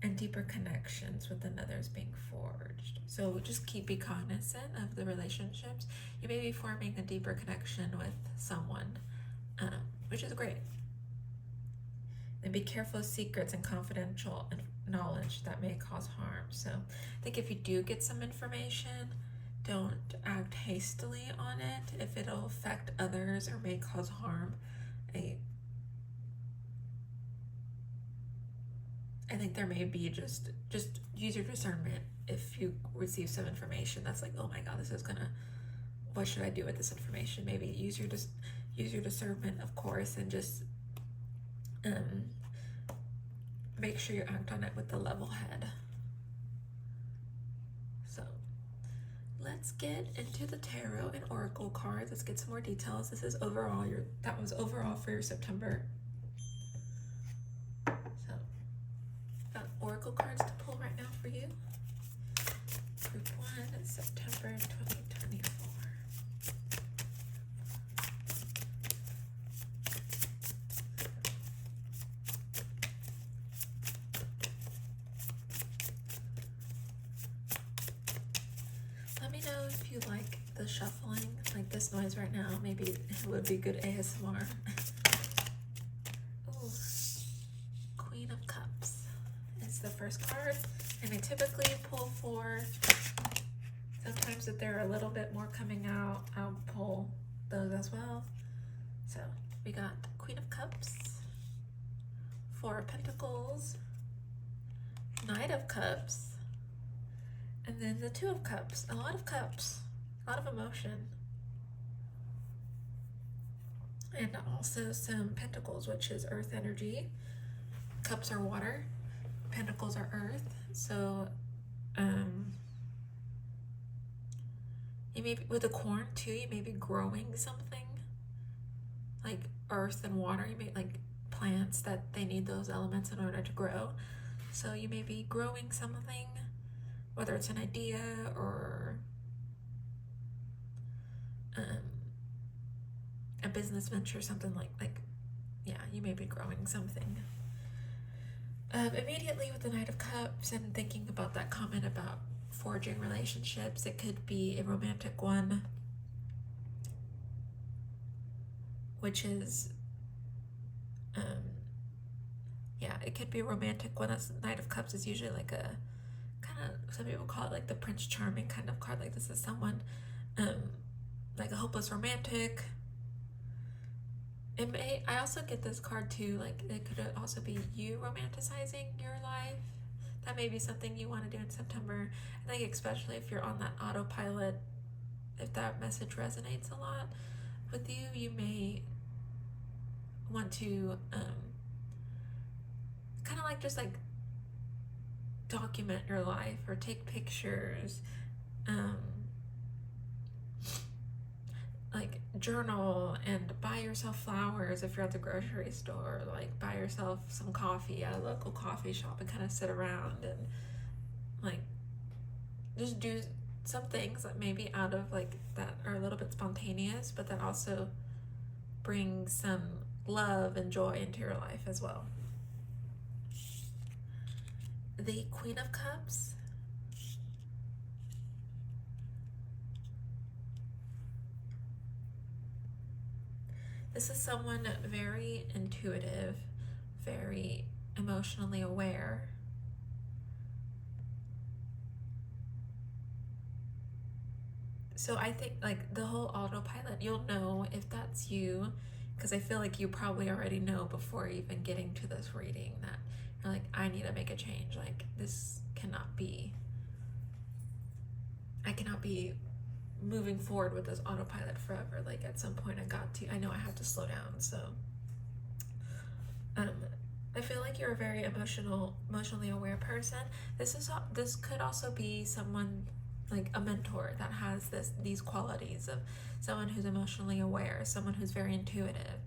A: And deeper connections with another is being forged. So just be cognizant of the relationships. You may be forming a deeper connection with someone, which is great. And be careful of secrets and confidential knowledge that may cause harm. So I think if you do get some information, don't act hastily on it if it'll affect others or may cause harm. I think there may be just use your discernment if you receive some information that's like, oh my God, what should I do with this information? Maybe use your discernment, of course, and just make sure you act on it with the level head. So let's let's get into the tarot and oracle cards. Let's get some more details. This is overall that was overall for your September. So, got oracle cards to pull right now for you. Group 1, September 2024. Let me know if you like the shuffling, like this noise right now. Maybe it would be good ASMR. Ooh. Queen of Cups is the first card, and I typically pull 4. Sometimes if they're a little bit more coming out, I'll pull those as well. So we got Queen of Cups, 4 of Pentacles, Knight of Cups, and then the 2 of Cups. A lot of cups, a lot of emotion. And also some Pentacles, which is earth energy. Cups are water, Pentacles are earth. So you may be, with the corn too, you may be growing something like earth and water. You may like plants that they need those elements in order to grow. So you may be growing something, whether it's an idea or a business venture, something like yeah, you may be growing something. Immediately with the Knight of Cups and thinking about that comment about forging relationships, it could be a romantic one, which is yeah, it could be a romantic one. That's Knight of Cups is usually like a kind of, some people call it like the Prince Charming kind of card. Like this is someone like a hopeless romantic. I also get this card too, like it could also be you romanticizing your life. That may be something you want to do in September. I think especially if you're on that autopilot, if that message resonates a lot with you, you may want to kind of like just like document your life or take pictures, like journal and buy yourself flowers if you're at the grocery store, like buy yourself some coffee at a local coffee shop and kind of sit around and like just do some things that maybe out of like that are a little bit spontaneous, but that also bring some love and joy into your life as well. The Queen of Cups. This is someone very intuitive, very emotionally aware. So I think like the whole autopilot, you'll know if that's you, because I feel like you probably already know before even getting to this reading that you're like, I need to make a change. Like this cannot be, I cannot be moving forward with this autopilot forever. Like at some point I know I have to slow down. So I feel like you're a very emotionally aware person. This could also be someone like a mentor that has these qualities of someone who's emotionally aware, someone who's very intuitive,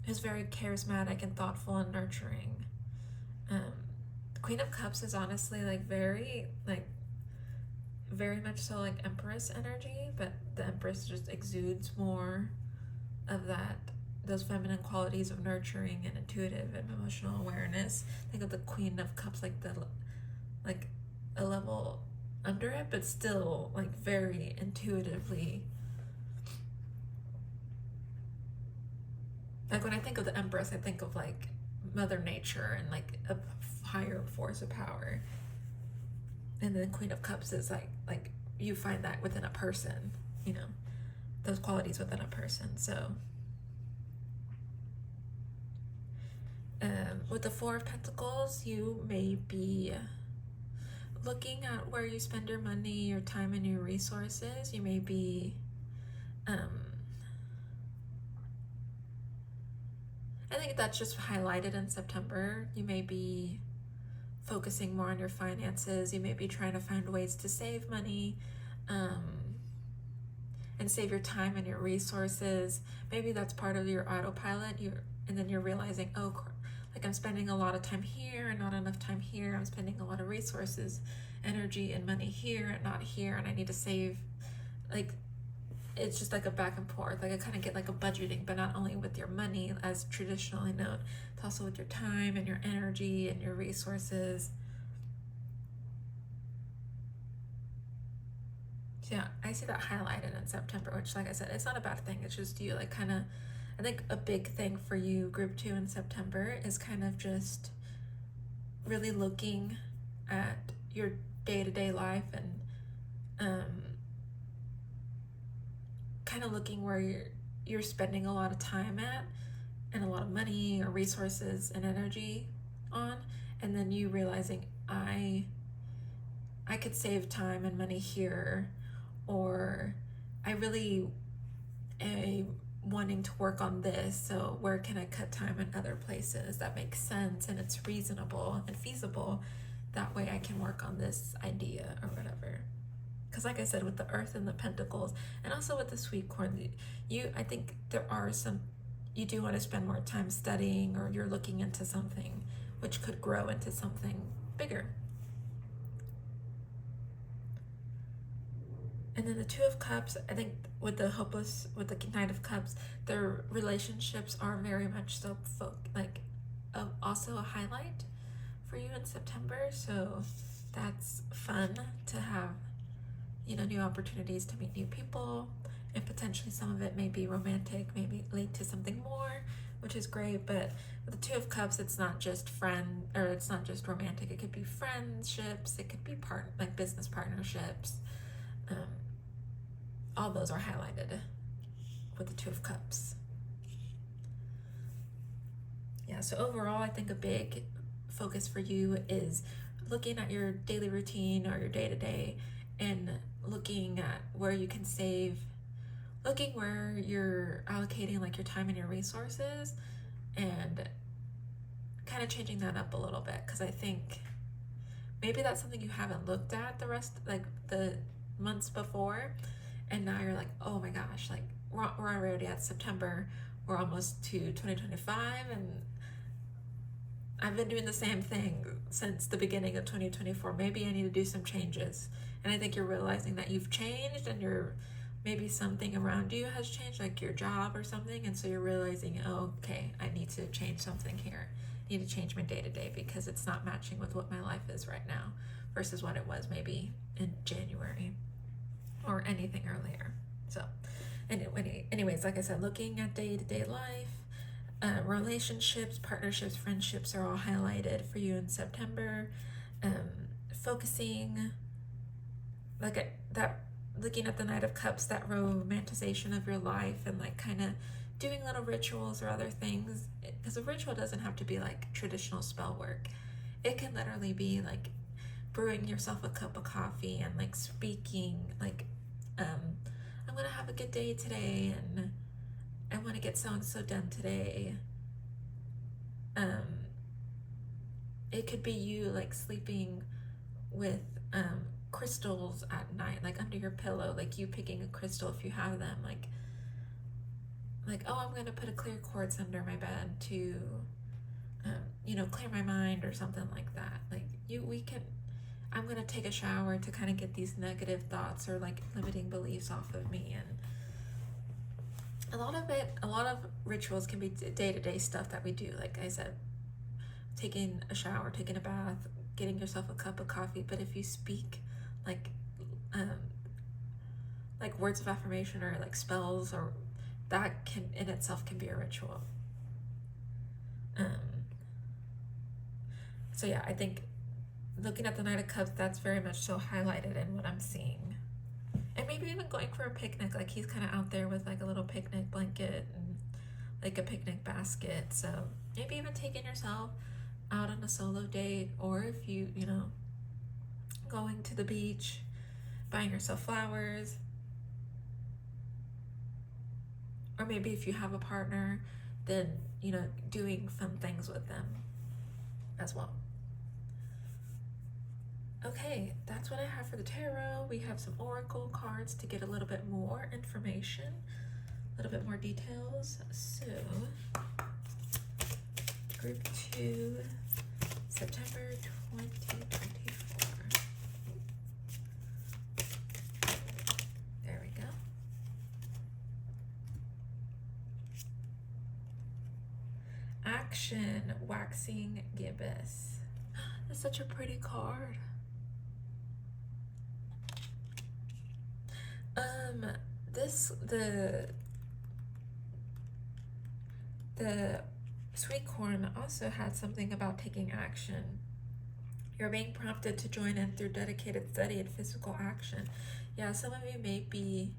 A: who's very charismatic and thoughtful and nurturing. The Queen of Cups is honestly like very much so like Empress energy, but the Empress just exudes more of those feminine qualities of nurturing and intuitive and emotional awareness. Think of the Queen of Cups like a level under it, but still like very intuitively. Like when I think of the Empress, I think of like Mother Nature and like a higher force of power. And then Queen of Cups is like you find that within a person, you know, those qualities within a person. So with the Four of Pentacles, you may be looking at where you spend your money, your time, and your resources. You may be I think that's just highlighted in September. You may be focusing more on your finances. You may be trying to find ways to save money, and save your time and your resources. Maybe that's part of your autopilot. And then you're realizing, oh, like I'm spending a lot of time here and not enough time here. I'm spending a lot of resources, energy, and money here and not here, and I need to save. Like, it's just like a back and forth. Like I kind of get like a budgeting, but not only with your money as traditionally known, it's also with your time and your energy and your resources. So yeah, I see that highlighted in September, which, like I said, it's not a bad thing. It's just you like kind of, I think a big thing for you, group 2 in September, is kind of just really looking at your day-to-day life and kind of looking where you're spending a lot of time at and a lot of money or resources and energy on, and then you realizing I could save time and money here, or I really am wanting to work on this, so where can I cut time in other places that makes sense and it's reasonable and feasible, that way I can work on this idea or whatever. Because like I said, with the Earth and the Pentacles, and also with the sweet corn, I think there are some, you do want to spend more time studying, or you're looking into something which could grow into something bigger. And then the 2 of Cups, I think with the Knight of Cups, their relationships are very much so also a highlight for you in September. So that's fun to have, new opportunities to meet new people, and potentially some of it may be romantic, maybe lead to something more, which is great. But with the 2 of Cups, it's not just it's not just romantic. It could be friendships, it could be business partnerships. All those are highlighted with the 2 of Cups. Yeah, so overall, I think a big focus for you is looking at your daily routine or your day-to-day and looking at where you can save, looking where you're allocating like your time and your resources, and kind of changing that up a little bit, because I think maybe that's something you haven't looked at the months before, and now you're like, oh my gosh, like we're already at September, we're almost to 2025, and I've been doing the same thing since the beginning of 2024. Maybe I need to do some changes. And I think you're realizing that you've changed, and maybe something around you has changed, like your job or something, and so you're realizing, oh, okay, I need to change something here. I need to change my day-to-day because it's not matching with what my life is right now versus what it was maybe in January or anything earlier. So anyways, like I said, looking at day-to-day life, relationships, partnerships, friendships are all highlighted for you in September. Focusing looking at the Knight of Cups, that romanticization of your life, and like kind of doing little rituals or other things, because a ritual doesn't have to be like traditional spell work. It can literally be like brewing yourself a cup of coffee and like speaking like, I'm gonna have a good day today, and I want to get so and so done today. It could be you like sleeping with crystals at night, like under your pillow, like you picking a crystal if you have them, like oh, I'm gonna put a clear quartz under my bed to clear my mind or something like that. Like I'm gonna take a shower to kind of get these negative thoughts or like limiting beliefs off of me. And a lot of rituals can be day-to-day stuff that we do, like I said, taking a shower, taking a bath, getting yourself a cup of coffee. But if you speak like words of affirmation or like spells, or that can in itself can be a ritual. So yeah, I think looking at the Knight of Cups, that's very much so highlighted in what I'm seeing. And maybe even going for a picnic, like he's kind of out there with like a little picnic blanket and like a picnic basket. So maybe even taking yourself out on a solo date, or if you going to the beach, buying yourself flowers, or maybe if you have a partner, then doing fun things with them as well. Okay, that's what I have for the tarot. We have some oracle cards to get a little bit more information, a little bit more details. So, group 2, September 2024. There we go. Action, waxing gibbous. That's such a pretty card. The sweet corn also had something about taking action. You're being prompted to join in through dedicated study and physical action. Yeah, some of you may be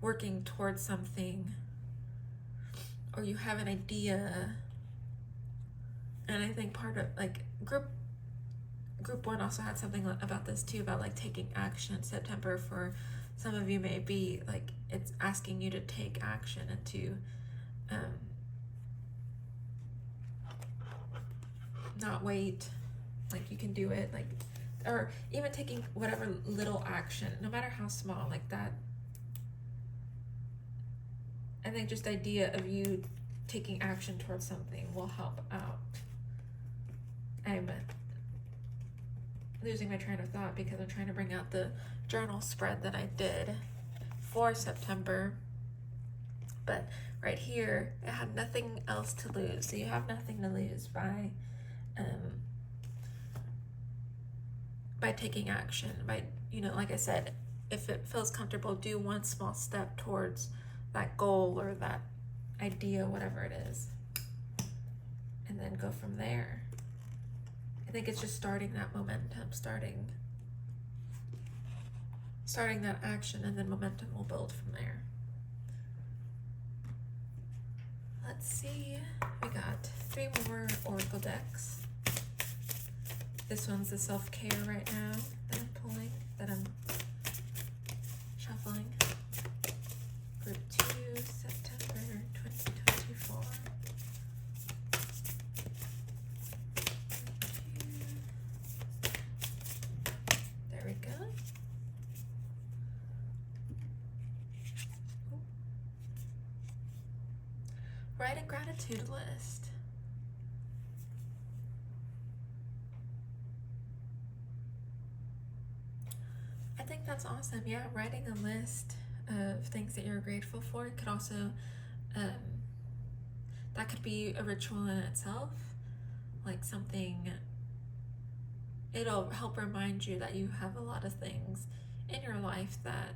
A: working towards something, or you have an idea. And I think part of like group 1 also had something about this too, about like taking action. September for some of you may be like it's asking you to take action and to not wait, like you can do it, like, or even taking whatever little action, no matter how small, like that. I think just the idea of you taking action towards something will help out. I'm losing my train of thought because I'm trying to bring out the journal spread that I did for September. But right here, it had nothing else to lose. So you have nothing to lose by taking action. By, you know, like I said, if it feels comfortable, do one small step towards that goal or that idea, whatever it is, and then go from there. I think it's just starting that momentum, starting that action, and then momentum will build from there. Let's see, we got 3 more oracle decks. This one's the self-care right now that I'm pulling, that I'm shuffling. Group 2, September 2024. There we go. Write a gratitude list. I think that's awesome. Yeah, writing a list of things that you're grateful for. It could also, that could be a ritual in itself, like something, it'll help remind you that you have a lot of things in your life that,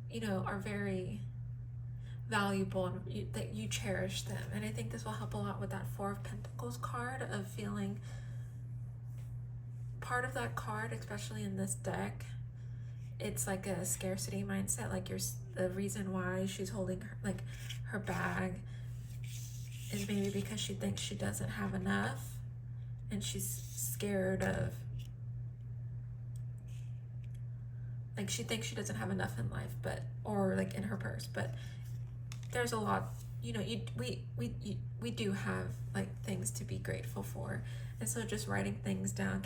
A: you know, are very valuable and that you cherish them. And I think this will help a lot with that 4 of Pentacles card, of feeling part of that card, especially in this deck. It's like a scarcity mindset, like the reason why she's holding her bag is maybe because she thinks she doesn't have enough, and she's scared of, like, she thinks she doesn't have enough in life, but, or like in her purse, but there's a lot, you know, we do have like things to be grateful for. And so just writing things down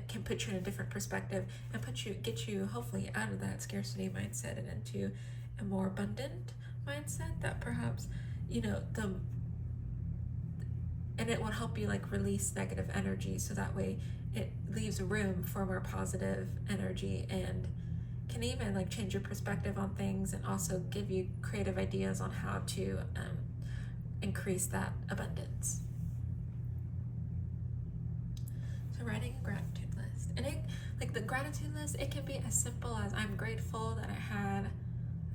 A: can put you in a different perspective and get you hopefully out of that scarcity mindset and into a more abundant mindset that perhaps, you know, and it will help you like release negative energy, so that way it leaves room for more positive energy, and can even like change your perspective on things, and also give you creative ideas on how to increase that abundance. So writing a gratitude list, and like the gratitude list, it can be as simple as, I'm grateful that I had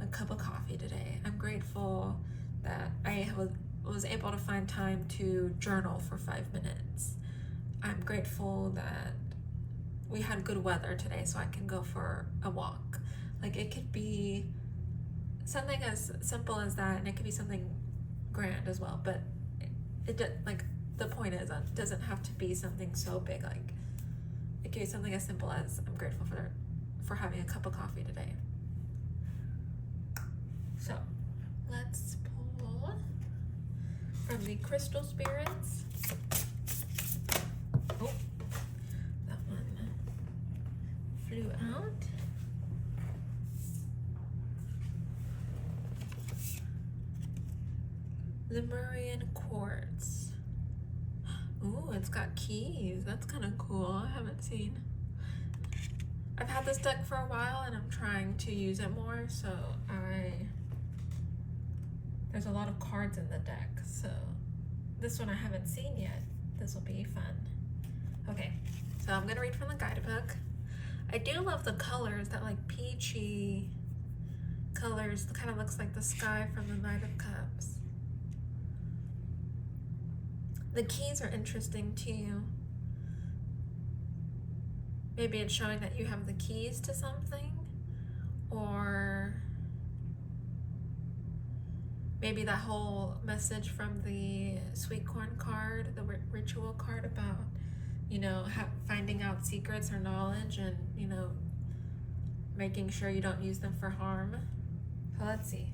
A: a cup of coffee today. I'm grateful that I was able to find time to journal for 5 minutes. I'm grateful that we had good weather today so I can go for a walk. Like, it could be something as simple as that, and it could be something grand as well, but like, the point is, it doesn't have to be something so big. Like, it could be something as simple as, I'm grateful for having a cup of coffee today. So let's pull from the crystal spirits out. Lemurian quartz. Ooh, it's got keys. That's kind of cool. I haven't seen. I've had this deck for a while and I'm trying to use it more, so there's a lot of cards in the deck, so this one I haven't seen yet. This will be fun. Okay, so I'm gonna read from the guidebook. I do love the colors, that like peachy colors, kind of looks like the sky from the Knight of Cups. The keys are interesting too. Maybe it's showing that you have the keys to something, or maybe that whole message from the sweet corn card, the ritual card about, you know, finding out secrets or knowledge and, you know, making sure you don't use them for harm. So let's see.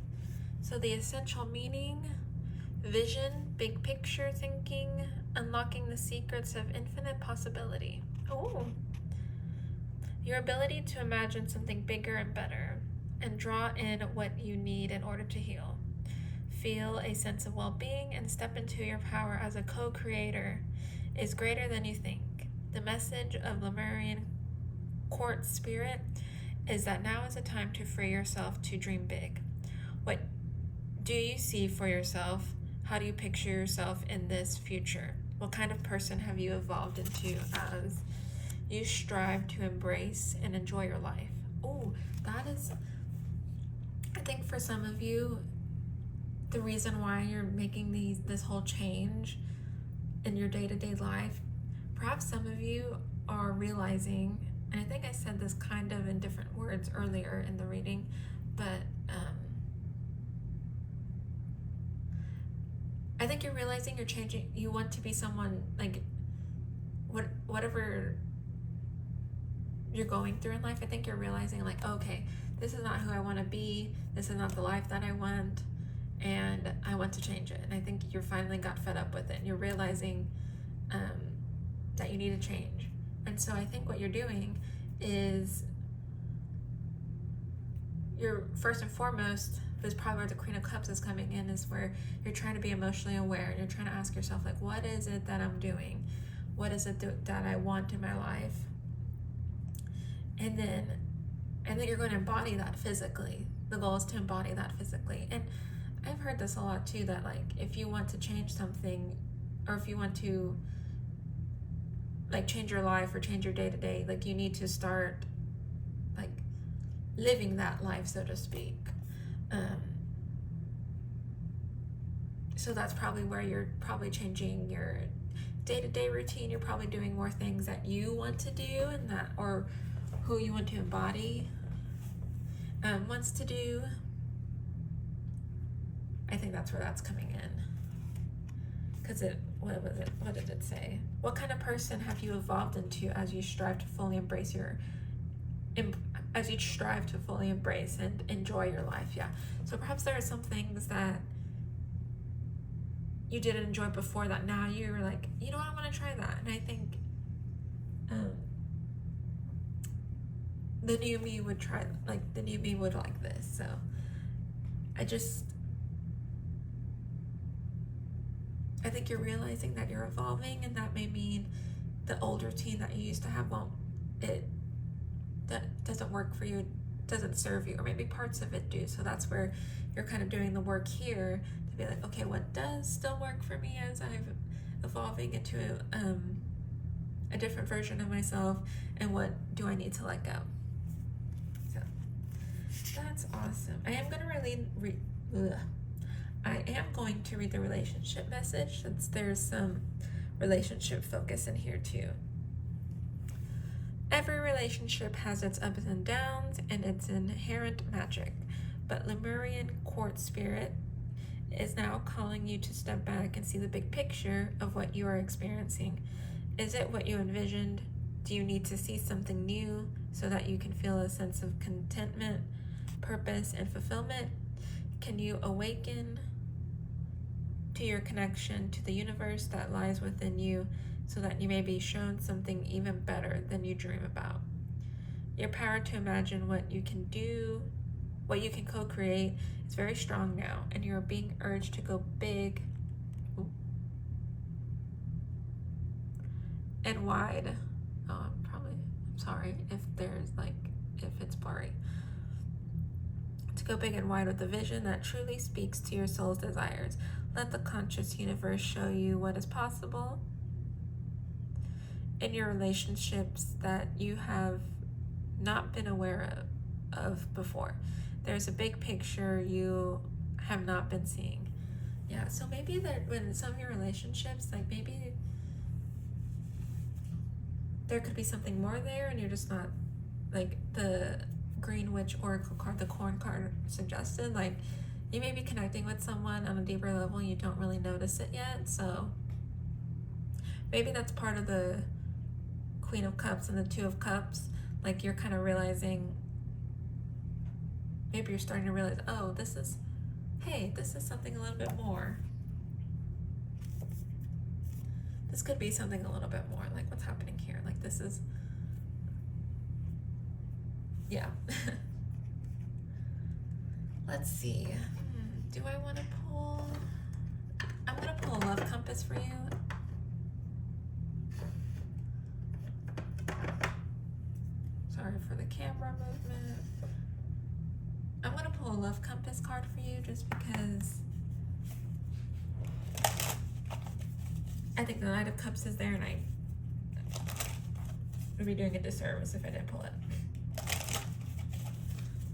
A: So the essential meaning: vision, big picture thinking, unlocking the secrets of infinite possibility. Oh. Your ability to imagine something bigger and better and draw in what you need in order to heal. Feel a sense of well-being and step into your power as a co-creator is greater than you think. The message of Lemurian quartz spirit is that now is a time to free yourself to dream big. What do you see for yourself? How do you picture yourself in this future? What kind of person have you evolved into as you strive to embrace and enjoy your life? Oh, that is, I think for some of you, the reason why you're making this whole change in your day-to-day life, perhaps some of you are realizing, and I think I said this kind of in different words earlier in the reading, but I think you're realizing you're changing. You want to be someone, like, whatever you're going through in life, I think you're realizing, like, okay, this is not who I want to be, this is not the life that I want, and I want to change it. And I think you finally got fed up with it, and you're realizing that you need to change. And so I think what you're doing is, you're first and foremost, this is probably where the Queen of Cups is coming in, is where you're trying to be emotionally aware, and you're trying to ask yourself, like, what is it that I'm doing? What is it that I want in my life? And then you're going to embody that physically. The goal is to embody that physically. And I've heard this a lot too, that like, if you want to change something, or if you want to like change your life or change your day-to-day, like you need to start like living that life, so to speak. So that's probably where you're probably changing your day-to-day routine. You're probably doing more things that you want to do, and that, or who you want to embody wants to do. I think that's where that's coming in. Because what did it say? What kind of person have you evolved into as you strive to fully embrace and enjoy your life? Yeah. So perhaps there are some things that you didn't enjoy before that now you're like, you know what, I want to try that. And I think the new me would try, like the new me would like this. So I think you're realizing that you're evolving, and that may mean the old routine that you used to have, that doesn't work for you, doesn't serve you, or maybe parts of it do. So that's where you're kind of doing the work here to be like, okay, what does still work for me as I'm evolving into a different version of myself, and what do I need to let go? So that's awesome. I am going to read the relationship message, since there's some relationship focus in here too. Every relationship has its ups and downs and its inherent magic, but Lemurian quartz spirit is now calling you to step back and see the big picture of what you are experiencing. Is it what you envisioned? Do you need to see something new so that you can feel a sense of contentment, purpose, and fulfillment? Can you awaken to your connection to the universe that lies within you, so that you may be shown something even better than you dream about? Your power to imagine what you can do, what you can co-create is very strong now, and you're being urged to go big and wide. I'm sorry if it's blurry. To go big and wide with a vision that truly speaks to your soul's desires. Let the conscious universe show you what is possible in your relationships that you have not been aware of before. There's a big picture you have not been seeing. Yeah, so maybe that when some of your relationships, like maybe there could be something more there and you're just not, like the Green Witch Oracle card, the Corn card suggested, like you may be connecting with someone on a deeper level and you don't really notice it yet. So maybe that's part of the Queen of Cups and the Two of Cups. Like you're kind of realizing, maybe you're starting to realize, oh, this is something a little bit more. This could be something a little bit more, like what's happening here. Like this is, yeah. Let's see. Do I want to pull? I'm going to pull a love compass for you. Sorry for the camera movement. I'm going to pull a love compass card for you just because I think the Knight of Cups is there and I would be doing a disservice if I didn't pull it.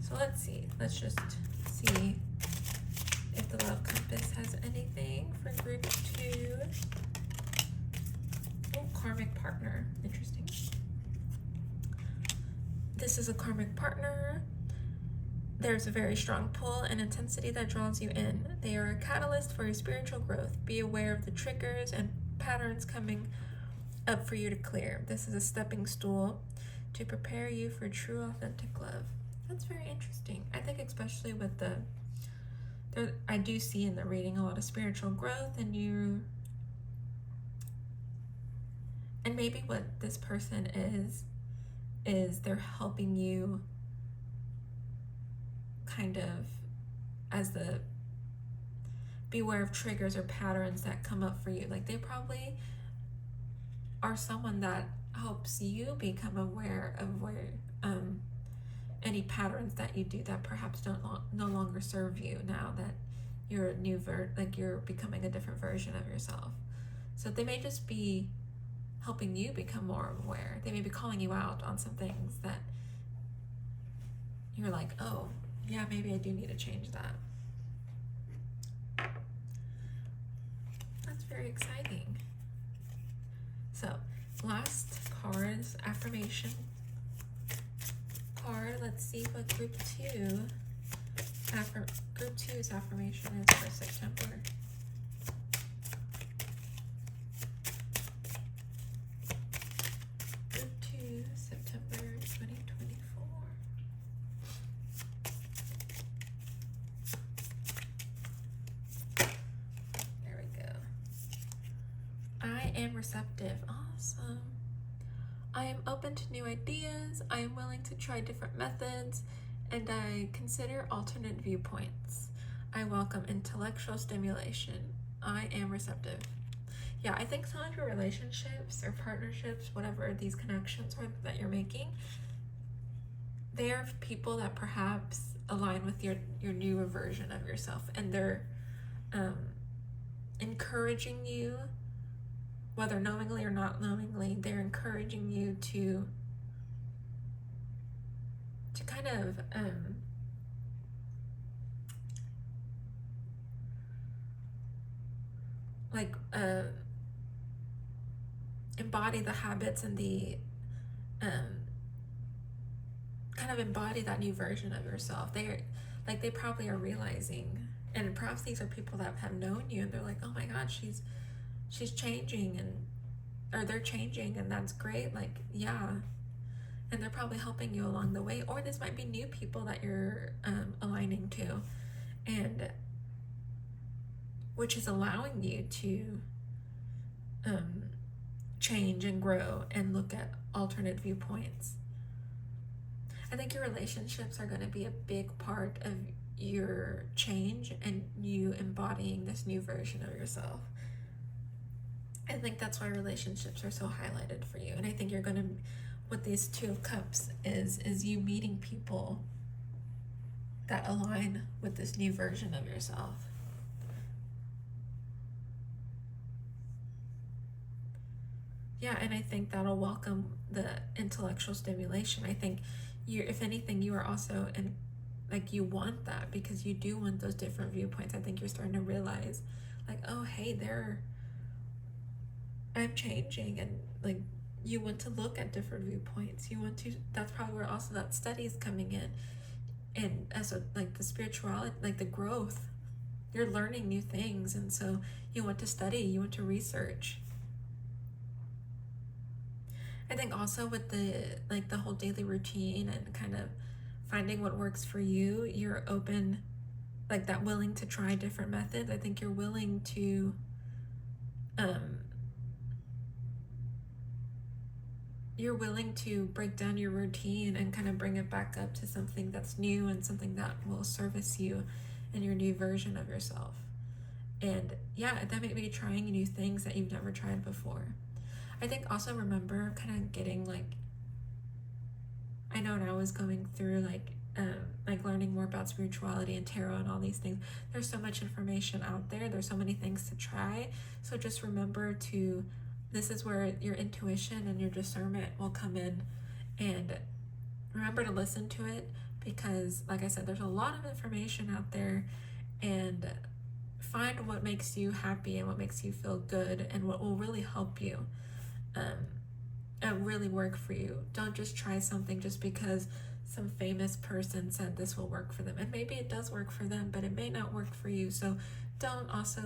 A: So let's see. Let's just see if the love compass has anything for group 2. Oh, karmic partner. Interesting. This is a karmic partner. There's a very strong pull and intensity that draws you in. They are a catalyst for your spiritual growth. Be aware of the triggers and patterns coming up for you to clear. This is a stepping stool to prepare you for true, authentic love. That's very interesting. I think especially with I do see in the reading a lot of spiritual growth, and maybe what this person is they're helping you kind of be aware of triggers or patterns that come up for you. Like they probably are someone that helps you become aware of where any patterns that you do that perhaps no longer serve you now that you're a new you're becoming a different version of yourself. So they may just be helping you become more aware. They may be calling you out on some things that you're like, oh yeah, maybe I do need to change that. That's very exciting. So last card is affirmation card. Let's see what group 2's affirmation is for September. Group 2, September 2024. There we go. I am receptive. Awesome. I am open to new ideas. I am willing to try different methods, and I consider alternate viewpoints. I welcome intellectual stimulation. I am receptive. Yeah, I think some of your relationships or partnerships, whatever these connections are that you're making, they are people that perhaps align with your newer version of yourself, and they're encouraging you, whether knowingly or not knowingly, they're encouraging you to kind of embody the habits and the kind of embody that new version of yourself. They probably are realizing, and perhaps these are people that have known you and they're like, oh my God, she's changing, or they're changing, and that's great. Like, yeah. And they're probably helping you along the way. Or this might be new people that you're aligning to, and which is allowing you to change and grow and look at alternate viewpoints. I think your relationships are going to be a big part of your change and you embodying this new version of yourself. I think that's why relationships are so highlighted for you. And I think you're going to, with these Two of Cups, is you meeting people that align with this new version of yourself. Yeah, and I think that'll welcome the intellectual stimulation. I think if anything, you are also you want that, because you do want those different viewpoints. I think you're starting to realize, like, oh, hey, I'm changing, and like you want to look at different viewpoints. You want to. That's probably where also that study is coming in, and as the spirituality, like the growth. You're learning new things, and so you want to study. You want to research. I think also with the whole daily routine and kind of finding what works for you, you're open, like that, willing to try different methods. I think you're willing to break down your routine and kind of bring it back up to something that's new and something that will service you in your new version of yourself. And yeah, that may be trying new things that you've never tried before. I think also remember kind of getting I know when I was going through learning more about spirituality and tarot and all these things, there's so much information out there. There's so many things to try. So just remember this is where your intuition and your discernment will come in, and remember to listen to it, because like I said, there's a lot of information out there, and find what makes you happy and what makes you feel good and what will really help you and really work for you. Don't just try something just because some famous person said this will work for them, and maybe it does work for them, but it may not work for you. So don't also,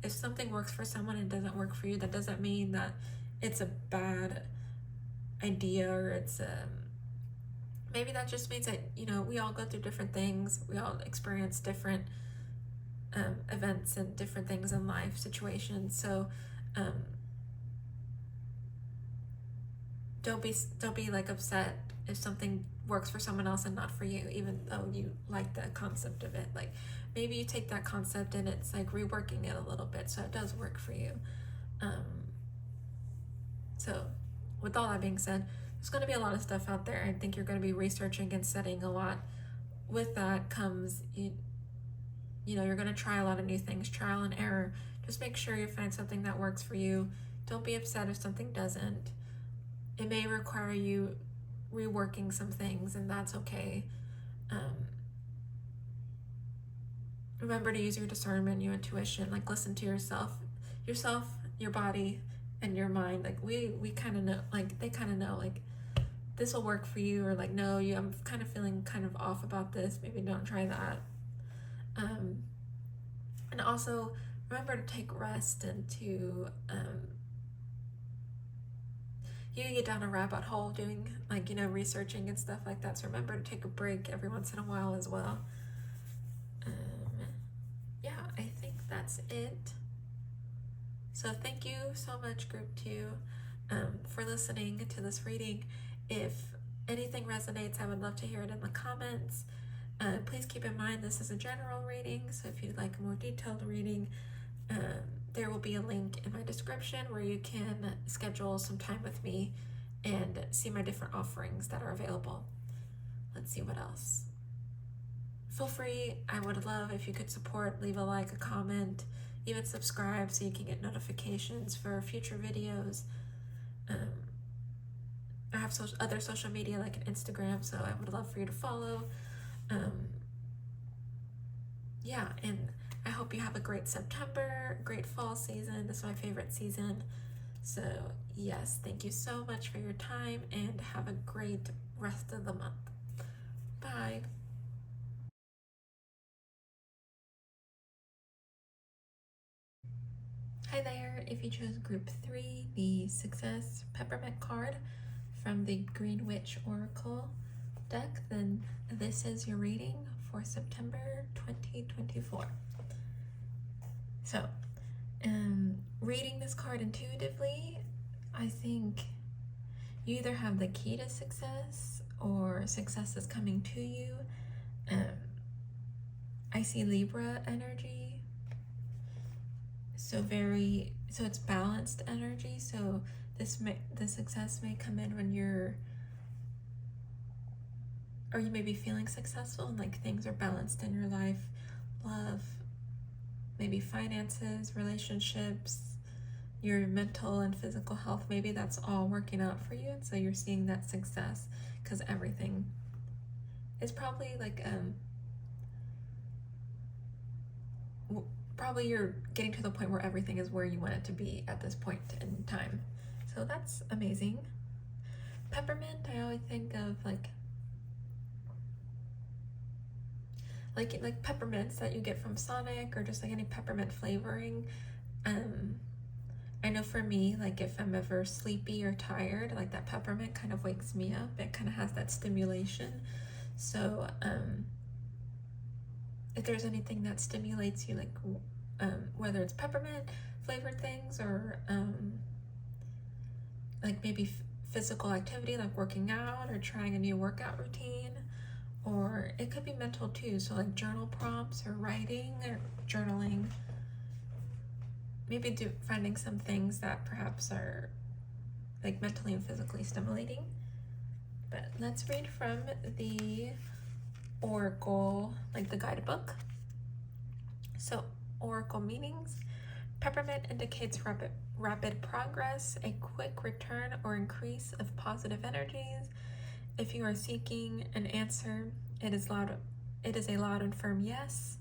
A: if something works for someone and doesn't work for you, that doesn't mean that it's a bad idea, or it's maybe that just means that we all go through different things, we all experience different events and different things in life situations. So don't be upset if something works for someone else and not for you, even though you like the concept of it. Maybe you take that concept and it's reworking it a little bit so it does work for you. So with all that being said, there's going to be a lot of stuff out there. I think you're going to be researching and studying a lot. With that comes you're going to try a lot of new things, trial and error. Just make sure you find something that works for you. Don't be upset if something doesn't. It may require you reworking some things, and that's okay. Remember to use your discernment, your intuition. Listen to yourself, your body, and your mind. We kind of know, they kind of know, this will work for you, or no, I'm kind of feeling kind of off about this. Maybe don't try that. And also remember to take rest and to you get down a rabbit hole doing researching and stuff like that. So remember to take a break every once in a while as well. Yeah, I think that's it. So thank you so much, Group 2, for listening to this reading. If anything resonates, I would love to hear it in the comments. Please keep in mind this is a general reading, so if you'd like a more detailed reading, there will be a link in my description where you can schedule some time with me and see my different offerings that are available. Let's see what else. Feel free, I would love if you could support, leave a like, a comment, even subscribe so you can get notifications for future videos. I have other social media like an Instagram, so I would love for you to follow. Yeah, and I hope you have a great September, great fall season. This is my favorite season. So yes, thank you so much for your time, and have a great rest of the month. Bye. Hi there. If you chose Group 3, the Success Peppermint card from the Green Witch Oracle deck, then this is your reading for September 2024. So, reading this card intuitively, I think you either have the key to success or success is coming to you. I see Libra energy, so it's balanced energy. So the success may come in when you may be feeling successful and like things are balanced in your life, love, maybe finances, relationships, your mental and physical health. Maybe that's all working out for you, and so you're seeing that success because everything is probably like probably you're getting to the point where everything is where you want it to be at this point in time. So that's amazing. Peppermint, I always think of like peppermints that you get from Sonic, or just like any peppermint flavoring. I know for me, like if I'm ever sleepy or tired, like that peppermint kind of wakes me up. It kind of has that stimulation. So if there's anything that stimulates you, like whether it's peppermint flavored things or like maybe physical activity like working out or trying a new workout routine, or it could be mental too, so like journal prompts or writing or journaling. Maybe finding some things that perhaps are like mentally and physically stimulating. But let's read from the Oracle, like the guidebook. So Oracle meanings. Peppermint indicates rapid progress, a quick return or increase of positive energies. If you are seeking an answer, it is a loud and firm yes.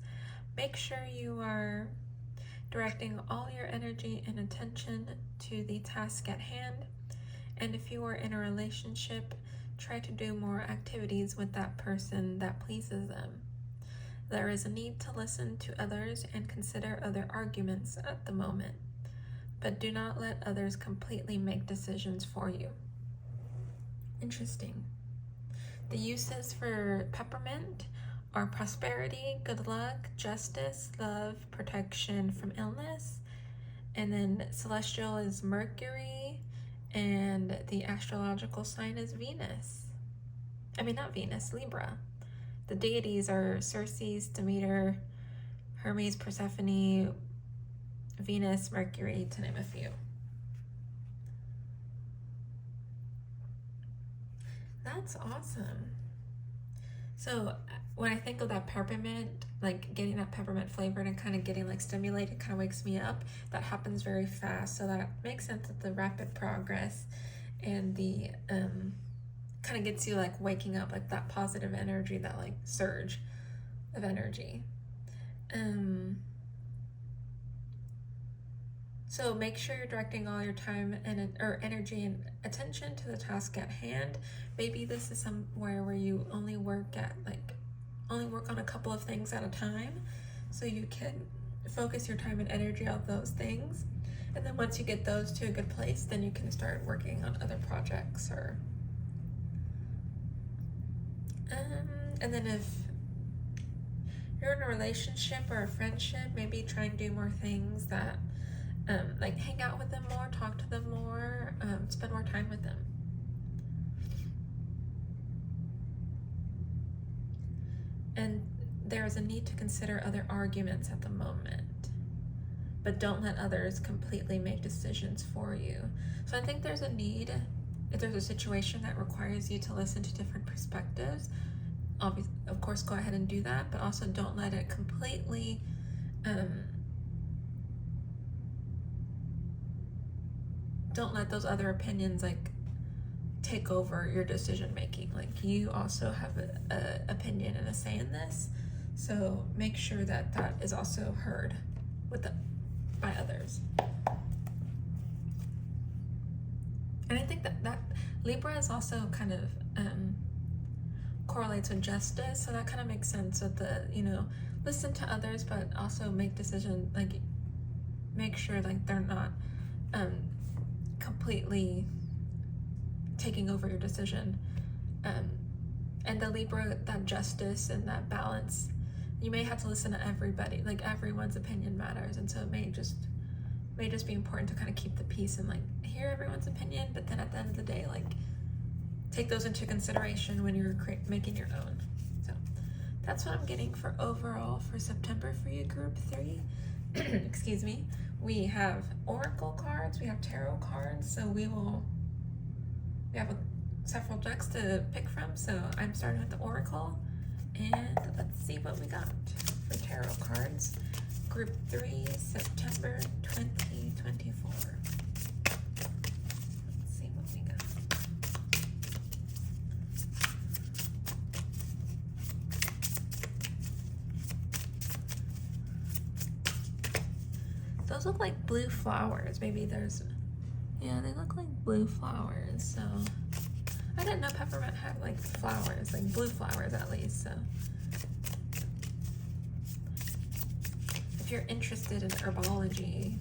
A: Make sure you are directing all your energy and attention to the task at hand. And if you are in a relationship, try to do more activities with that person that pleases them. There is a need to listen to others and consider other arguments at the moment, but do not let others completely make decisions for you. Interesting. The uses for peppermint are prosperity, good luck, justice, love, protection from illness. And then celestial is Mercury, and the astrological sign is Venus. Libra. The deities are Circe, Demeter, Hermes, Persephone, Venus, Mercury, to name a few. That's awesome. So when I think of that peppermint, like getting that peppermint flavored and kind of getting like stimulated, kind of wakes me up. That happens very fast. So that makes sense with the rapid progress and the kind of gets you like waking up, like that positive energy, that like surge of energy. So make sure you're directing all your time or energy and attention to the task at hand. Maybe this is somewhere where you only work on a couple of things at a time, so you can focus your time and energy on those things. And then once you get those to a good place, then you can start working on other projects and then if you're in a relationship or a friendship, maybe try and do more things that like hang out with them more, talk to them more, spend more time with them. And there's a need to consider other arguments at the moment, but don't let others completely make decisions for you. So I think there's a need, if there's a situation that requires you to listen to different perspectives, of course go ahead and do that, but also don't let it completely don't let those other opinions like take over your decision making. Like you also have an opinion and a say in this, so make sure that that is also heard by others. And I think that Libra is also kind of correlates with justice, so that kind of makes sense with the, listen to others, but also make decisions, like make sure like they're not completely taking over your decision. And the Libra, that justice and that balance, you may have to listen to everybody, like everyone's opinion matters, and so it may just be important to kind of keep the peace and like hear everyone's opinion, but then at the end of the day, like take those into consideration when you're making your own. So that's what I'm getting for overall for September for you, group 3. Excuse me. We have oracle cards, we have tarot cards, so we have several decks to pick from. So I'm starting with the oracle, and let's see what we got for tarot cards. Group 3, September 2024. Let's see what we got. Those look like blue flowers. Maybe there's, yeah, they look like blue flowers. So I didn't know peppermint had like flowers, like blue flowers at least. So if you're interested in herbology,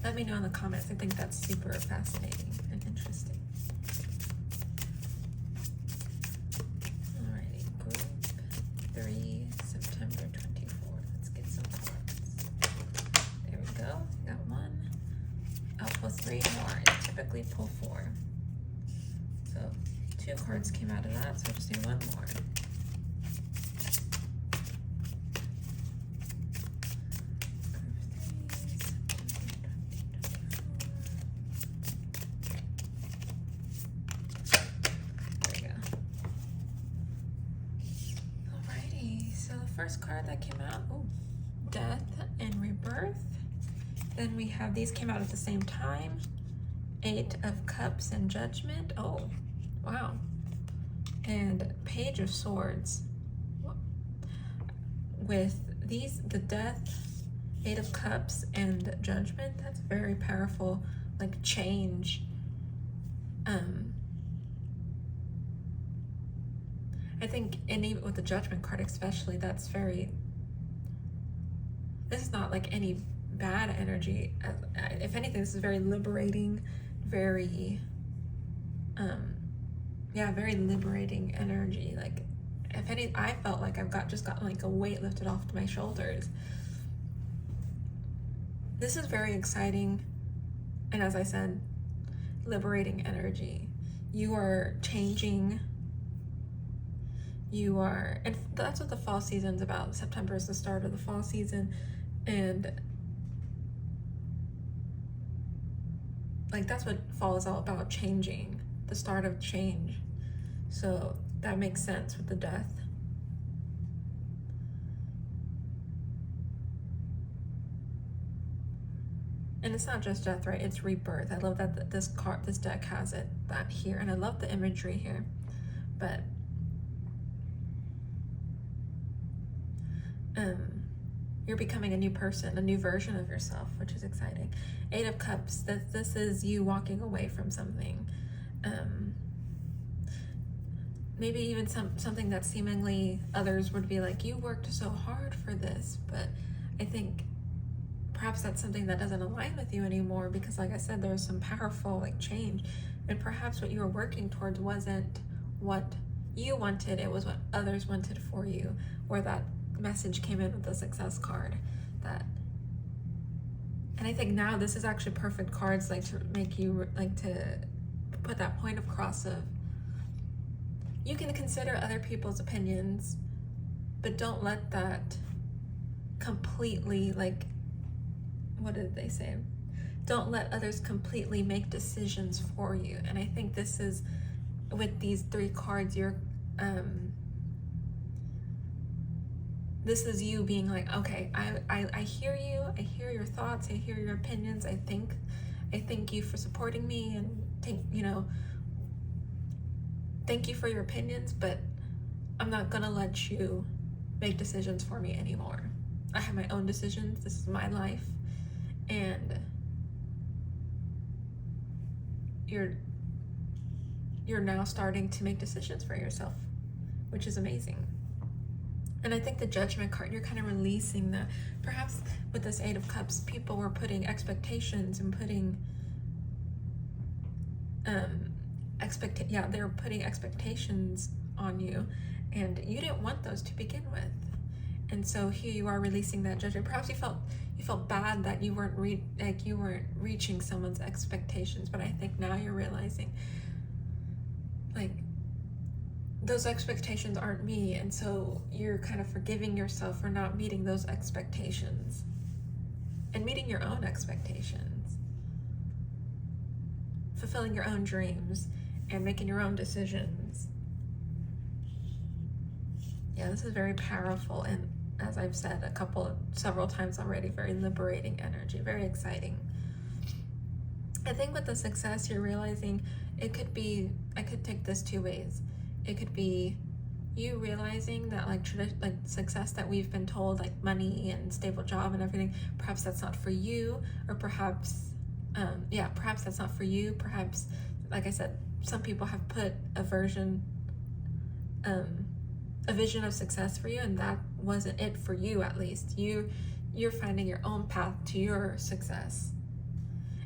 A: let me know in the comments. I think that's super fascinating and interesting. Alrighty, group 3, September 24. Let's get some cards. There we go. Got one. I'll pull 3 more. I typically pull 4. So 2 cards came out of that, so I just need 1 more. First card that came out, death and rebirth. Then we have, these came out at the same time, 8 of Cups and Judgment. Oh, wow. And Page of Swords. With these, the death, 8 of Cups and Judgment, that's very powerful, like change. I think, and even with the Judgment card especially, that's very, this is not like any bad energy. If anything, this is very liberating, very, yeah, very liberating energy. Like, if any, I felt like I've just gotten like a weight lifted off my shoulders. This is very exciting, and as I said, liberating energy. You are changing. You are, and that's what the fall season's about. September is the start of the fall season, and like that's what fall is all about, changing, the start of change. So that makes sense with the death. And it's not just death, right? It's rebirth. I love that this deck has that here, and I love the imagery here. But you're becoming a new person, a new version of yourself, which is exciting. 8 of Cups, this is you walking away from something. Maybe even something that seemingly others would be like, you worked so hard for this, but I think perhaps that's something that doesn't align with you anymore, because like I said, there's some powerful like change, and perhaps what you were working towards wasn't what you wanted, it was what others wanted for you, or that message came in with the Success card. And I think now this is actually perfect cards, like to make you like to put that point across of, you can consider other people's opinions, but don't let that completely, like, what did they say? Don't let others completely make decisions for you. And I think this is, with these 3 cards, you're this is you being like, okay, I hear you, I hear your thoughts, I hear your opinions, I thank you for supporting me, and thank you for your opinions, but I'm not gonna let you make decisions for me anymore. I have my own decisions, this is my life, and you're now starting to make decisions for yourself, which is amazing. And I think the Judgment card, you're kind of releasing that. Perhaps with this 8 of Cups, people were putting expectations and putting, they were putting expectations on you, and you didn't want those to begin with. And so here you are releasing that judgment. Perhaps you felt bad that you weren't reaching someone's expectations, but I think now you're realizing like, those expectations aren't me, and so you're kind of forgiving yourself for not meeting those expectations and meeting your own expectations, fulfilling your own dreams and making your own decisions. Yeah, this is very powerful, and as I've said several times already, very liberating energy, very exciting. I think with the success, you're realizing I could take this two ways. It could be you realizing that like success that we've been told, like money and stable job and everything, perhaps that's not for you, or perhaps perhaps that's not for you. Perhaps, like I said, some people have put a vision of success for you, and that wasn't it for you. At least you're finding your own path to your success.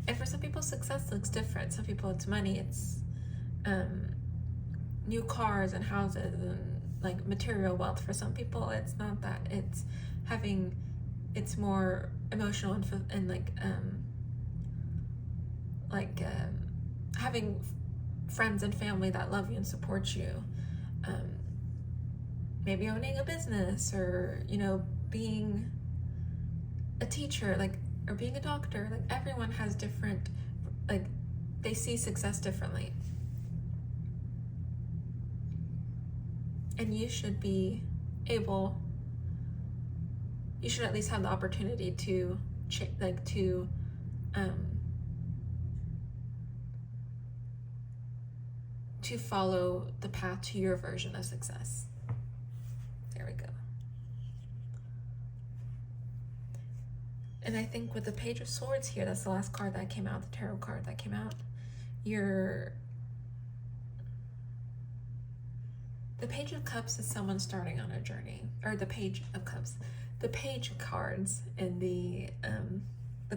A: And for some people, success looks different. Some people, it's money, it's new cars and houses and like material wealth. For some people, it's not that. It's more emotional and having friends and family that love you and support you. Maybe owning a business, or being a teacher, or being a doctor. Like, everyone has different, they see success differently. And you should at least have the opportunity to follow the path to your version of success. There we go. And I think with the Page of Swords here, that's the last card that came out, the tarot card that came out, the Page of Cups is someone starting on a journey, or the Page of Cups. The Page cards and the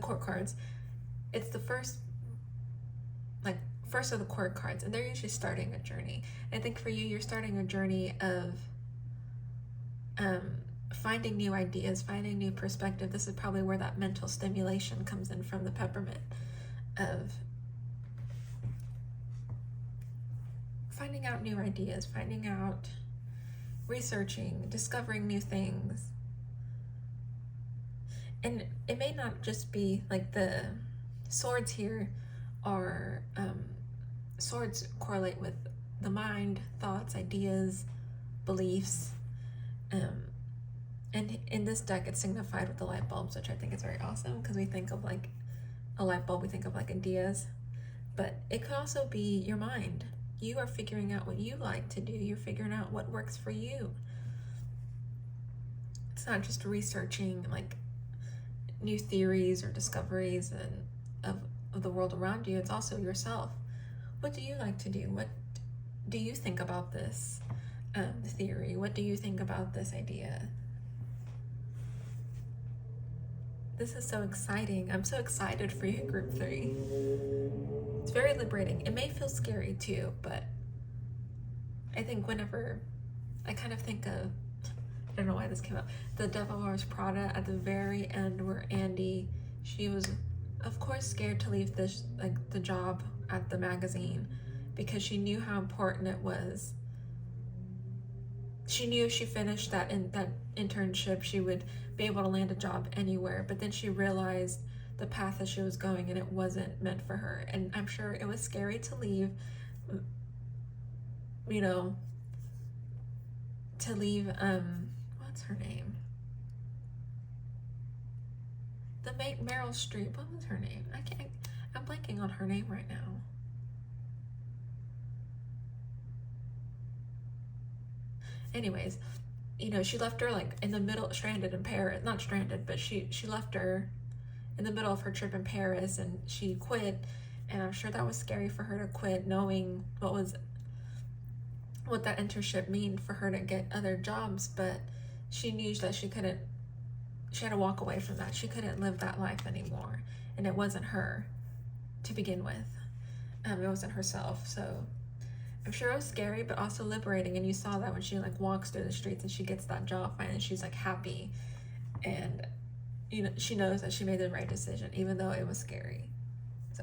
A: Court cards, it's the first of the Court cards, and they're usually starting a journey. I think for you, you're starting a journey of finding new ideas, finding new perspective. This is probably where that mental stimulation comes in from the peppermint, of finding out new ideas, researching, discovering new things. And it may not just be like the swords here are, swords correlate with the mind, thoughts, ideas, beliefs. And in this deck, it's signified with the light bulbs, which I think is very awesome, because we think of like a light bulb, we think of like ideas, but it could also be your mind. You are figuring out what you like to do. You're figuring out what works for you. It's not just researching like new theories or discoveries of the world around you. It's also yourself. What do you like to do? What do you think about this theory? What do you think about this idea? This is so exciting. I'm so excited for you, Group 3. It's very liberating. It may feel scary too, but I think whenever I kind of think of, I don't know why this came up, the Devil Wears Prada at the very end, where Andy, she was of course scared to leave this, the job at the magazine, because she knew how important it was. She knew if she finished that internship, she would be able to land a job anywhere. But then she realized the path that she was going, and it wasn't meant for her. And I'm sure it was scary to leave, what's her name? The Meryl Streep, what was her name? I'm blanking on her name right now. Anyways, she left her in the middle, stranded in Paris, not stranded, but she left her in the middle of her trip in Paris, and she quit. And I'm sure that was scary for her to quit, knowing what that internship mean for her to get other jobs. But she knew that she had to walk away from that. She couldn't live that life anymore. And it wasn't her to begin with. It wasn't herself. So I'm sure it was scary, but also liberating. And you saw that when she walks through the streets and she gets that job finally, she's happy. And she knows that she made the right decision, even though it was scary. So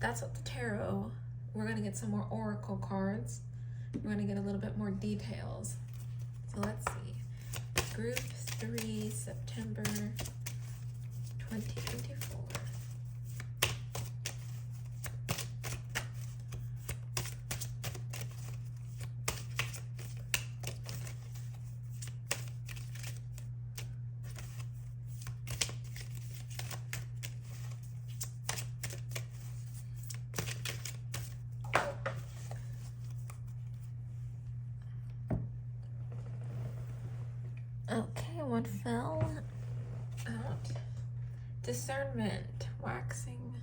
A: that's what the tarot we're going to get some more oracle cards. We're going to get a little bit more details. So let's see. Group 3, September 2024. Okay, one fell out. Discernment, waxing.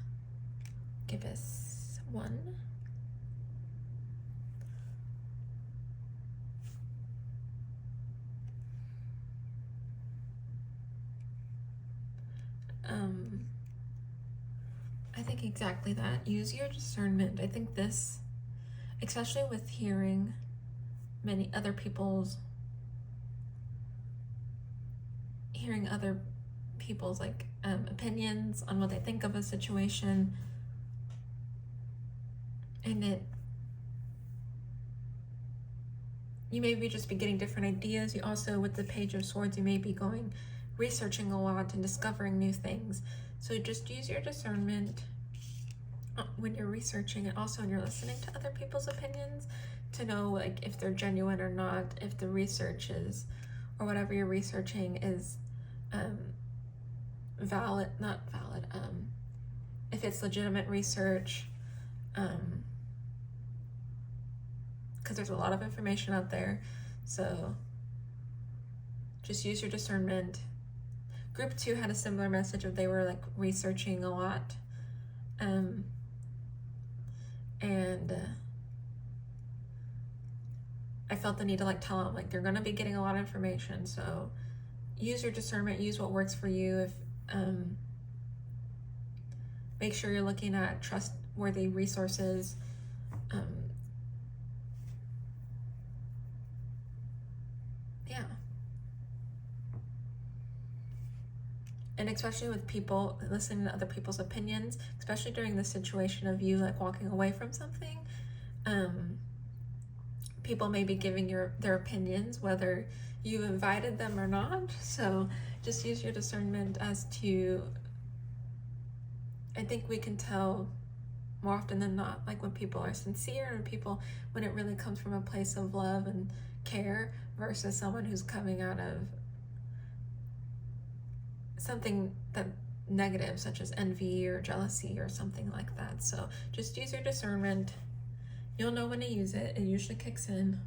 A: Give us 1. I think exactly that. Use your discernment. I think this, especially with hearing many other people's like opinions on what they think of a situation, and you may just be getting different ideas. You also, with the Page of Swords, you may be researching a lot and discovering new things. So just use your discernment when you're researching, and also when you're listening to other people's opinions, to know like if they're genuine or not, if the research is, or whatever you're researching is valid, not valid, if it's legitimate research, because there's a lot of information out there. So just use your discernment. Group 2 had a similar message of they were like researching a lot, and I felt the need to like tell them like you're gonna be getting a lot of information, so use your discernment, use what works for you. If make sure you're looking at trustworthy resources. Yeah. And especially with people, listening to other people's opinions, especially during the situation of you like walking away from something, people may be giving their opinions, whether you invited them or not. So just use your discernment as to, I think we can tell more often than not, like when people are sincere and when it really comes from a place of love and care, versus someone who's coming out of something that negative, such as envy or jealousy or something like that. So just use your discernment. You'll know when to use it. It usually kicks in.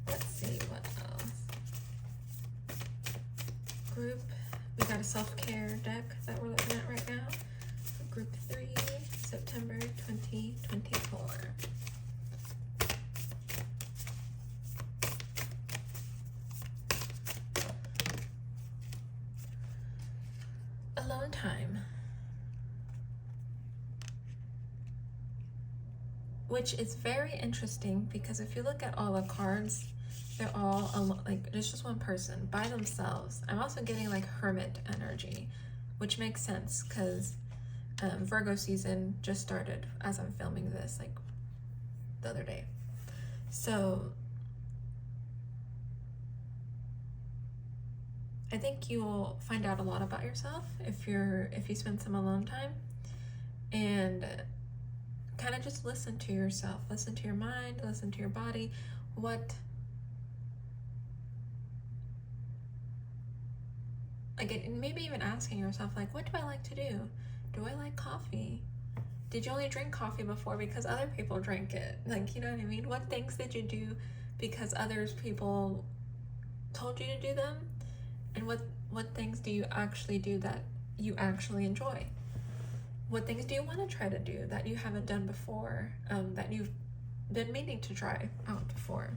A: Let's see what else. Group, we got a self-care deck that we're looking at right now. Group 3, September 2024. Alone time, which is very interesting because if you look at all the cards, they're all like there's just one person by themselves. I'm also getting like hermit energy, which makes sense because Virgo season just started as I'm filming this, like the other day. So I think you'll find out a lot about yourself if you spend some alone time, and kind of just listen to yourself, listen to your mind, listen to your body. Maybe even asking yourself, like, what do I like to do? Do I like coffee? Did you only drink coffee before because other people drank it? Like, you know what I mean? What things did you do because people told you to do them? And what things do you actually do that you actually enjoy? What things do you want to try to do that you haven't done before, that you've been meaning to try out before?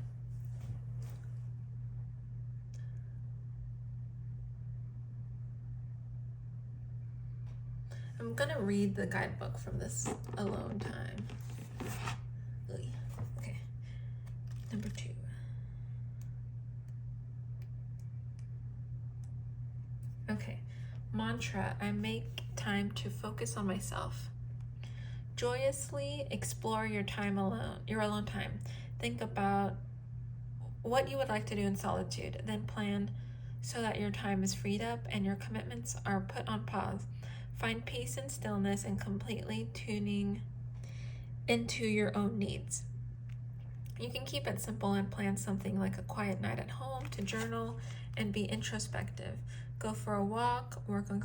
A: I'm gonna read the guidebook from this alone time. Okay, number 2. Okay, mantra, I make time to focus on myself. Joyously explore your time alone, your alone time. Think about what you would like to do in solitude, then plan so that your time is freed up and your commitments are put on pause. Find peace and stillness and completely tuning into your own needs. You can keep it simple and plan something like a quiet night at home to journal and be introspective. Go for a walk, work on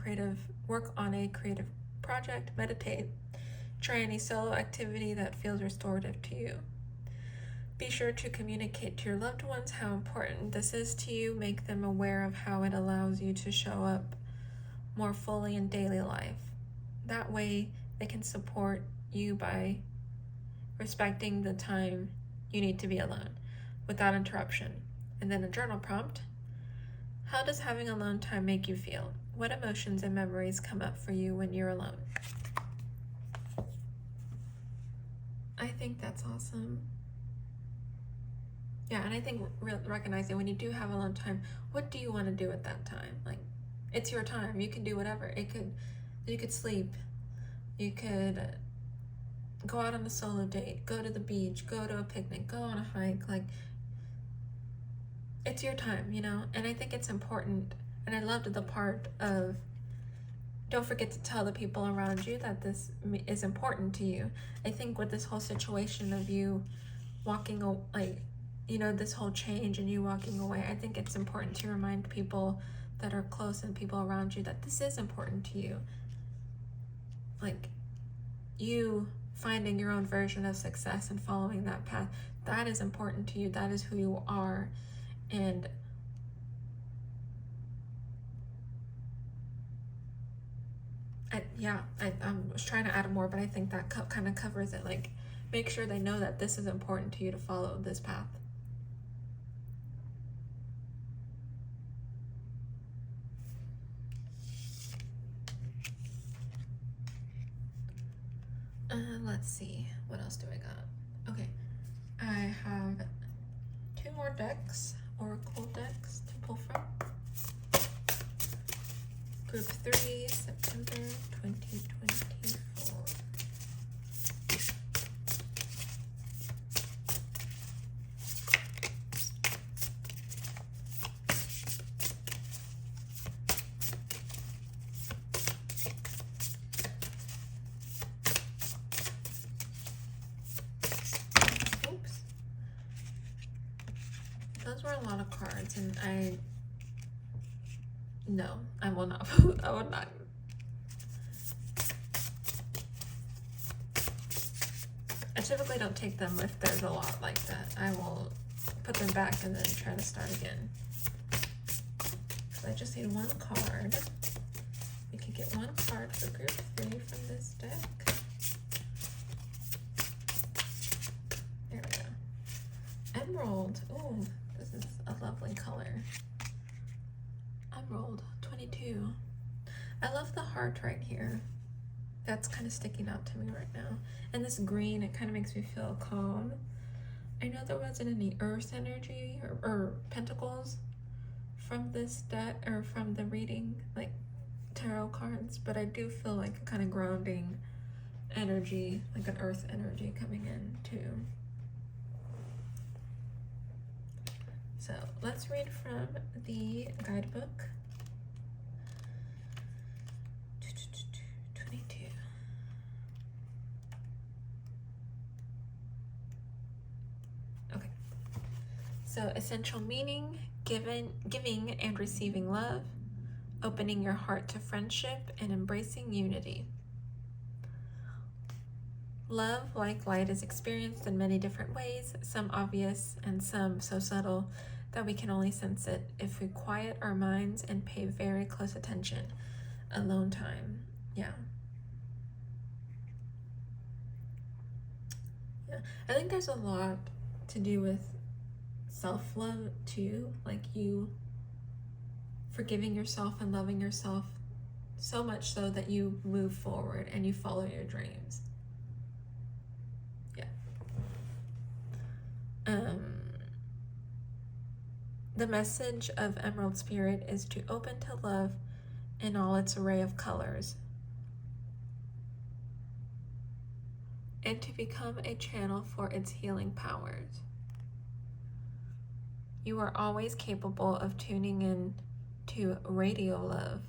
A: a creative project, meditate. Try any solo activity that feels restorative to you. Be sure to communicate to your loved ones how important this is to you. Make them aware of how it allows you to show up more fully in daily life. That way, they can support you by respecting the time you need to be alone without interruption. And then a journal prompt. How does having alone time make you feel? What emotions and memories come up for you when you're alone? I think that's awesome. Yeah, and I think recognizing when you do have alone time, what do you want to do at that time? Like, it's your time. You can do whatever. You could sleep. You could go out on a solo date, go to the beach, go to a picnic, go on a hike. Like, it's your time, you know? And I think it's important. And I loved the part of, don't forget to tell the people around you that this is important to you. I think with this whole situation of you walking, like, you know, this whole change and you walking away, I think it's important to remind people that are close and people around you that this is important to you. Like, you finding your own version of success and following that path, that is important to you. That is who you are. And I was trying to add more, but I think that kind of covers it. Like, make sure they know that this is important to you to follow this path. Let's see, what else do I got? Okay, I have 2 more decks, Oracle decks to pull from. Group 3, September 2024. Those were a lot of cards, and I will not. I would not. I typically don't take them if there's a lot like that. I will put them back and then try to start again. So I just need 1 card. We could get 1 card for group 3 from this deck. There we go. Emerald. Oh, this is a lovely color. Emerald 22. I love the heart right here. That's kind of sticking out to me right now. And this green, it kind of makes me feel calm. I know there wasn't any earth energy or pentacles from this deck or from the reading, like tarot cards, but I do feel like a kind of grounding energy, like an earth energy coming in too. So let's read from the guidebook. 22. Okay. So essential meaning, giving and receiving love, opening your heart to friendship and embracing unity. Love, like light, is experienced in many different ways, some obvious and some so subtle that we can only sense it if we quiet our minds and pay very close attention. Alone time. Yeah. I think there's a lot to do with self-love too, like you forgiving yourself and loving yourself so much so that you move forward and you follow your dreams. The message of Emerald Spirit is to open to love in all its array of colors. and to become a channel for its healing powers. You are always capable of tuning in to radio love.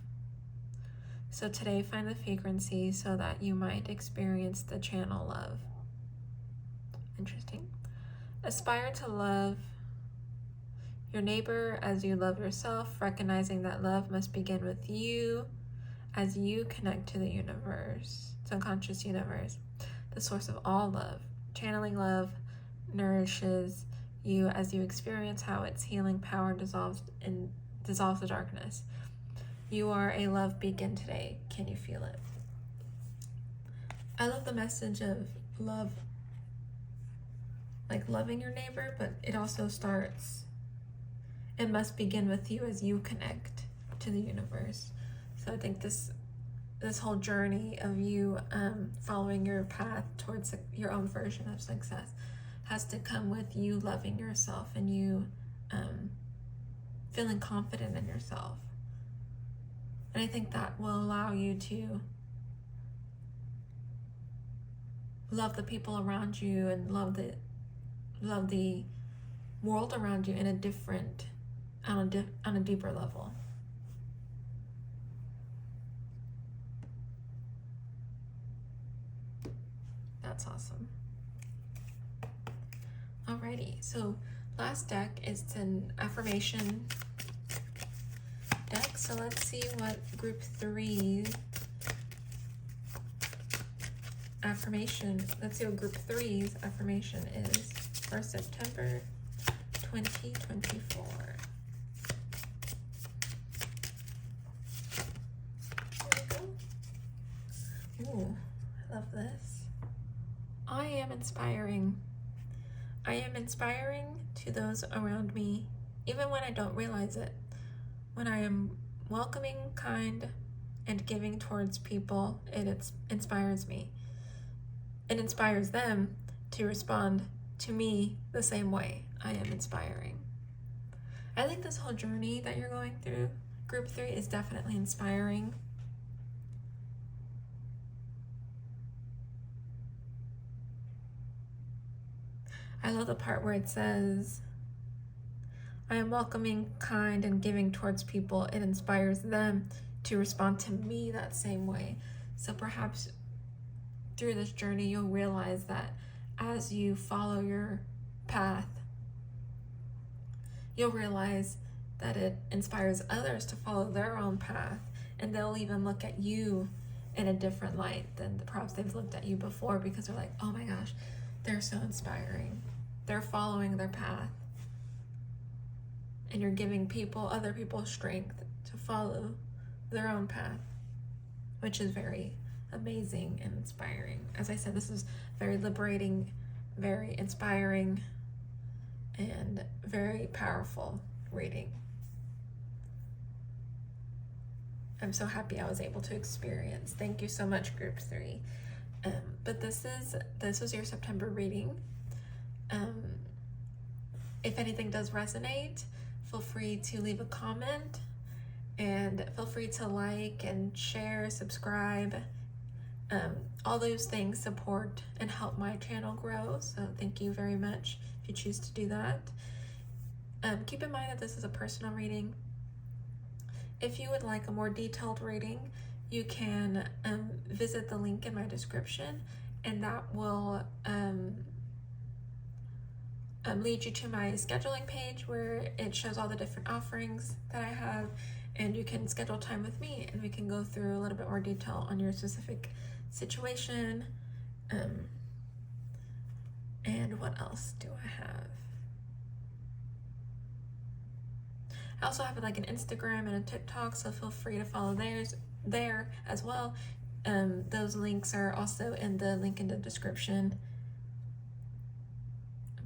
A: So today, find the frequency so that you might experience the channel love. Interesting. Aspire to love your neighbor as you love yourself, recognizing that love must begin with you as you connect to the universe, subconscious universe, the source of all love. Channeling love nourishes you as you experience how its healing power dissolves the darkness. You are a love beacon today. Can you feel it? I love the message of love, like loving your neighbor, but it also starts, it must begin with you as you connect to the universe. So I think this whole journey of you following your path towards your own version of success has to come with you loving yourself and you feeling confident in yourself. And I think that will allow you to love the people around you and love the world around you in a different, on a deeper level. That's awesome. Alrighty, so last deck is an affirmation deck. So let's see what group 3 affirmation, let's see what group 3's affirmation is for September 2024. There we go. Ooh, I love this. I am inspiring. I am inspiring to those around me, even when I don't realize it. When I am welcoming, kind, and giving towards people, it inspires me. It inspires them to respond to me the same way. I am inspiring. I think this whole journey that you're going through, group 3, is definitely inspiring. I love the part where it says, I am welcoming, kind, and giving towards people. It inspires them to respond to me that same way. So perhaps through this journey, you'll realize that as you follow your path, you'll realize that it inspires others to follow their own path, and they'll even look at you in a different light than perhaps they've looked at you before, because they're like, oh my gosh, they're so inspiring. They're following their path. And you're giving other people strength to follow their own path, which is very amazing and inspiring. As I said, this is very liberating, very inspiring, and very powerful reading. I'm so happy I was able to experience. Thank you so much, group 3. But this was your September reading. If anything does resonate, feel free to leave a comment, and feel free to like and share, subscribe. All those things support and help my channel grow, so thank you very much if you choose to do that. Keep in mind that this is a personal reading. If you would like a more detailed reading, you can visit the link in my description, and that will lead you to my scheduling page where it shows all the different offerings that I have, and you can schedule time with me and we can go through a little bit more detail on your specific situation. And what else do I have? I also have like an Instagram and a TikTok, so feel free to follow there as well. Those links are also in the link in the description.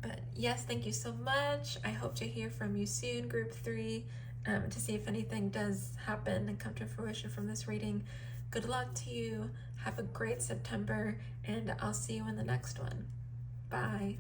A: But yes, thank you so much. I hope to hear from you soon, group 3, to see if anything does happen and come to fruition from this reading. Good luck to you. Have a great September, and I'll see you in the next one. Bye.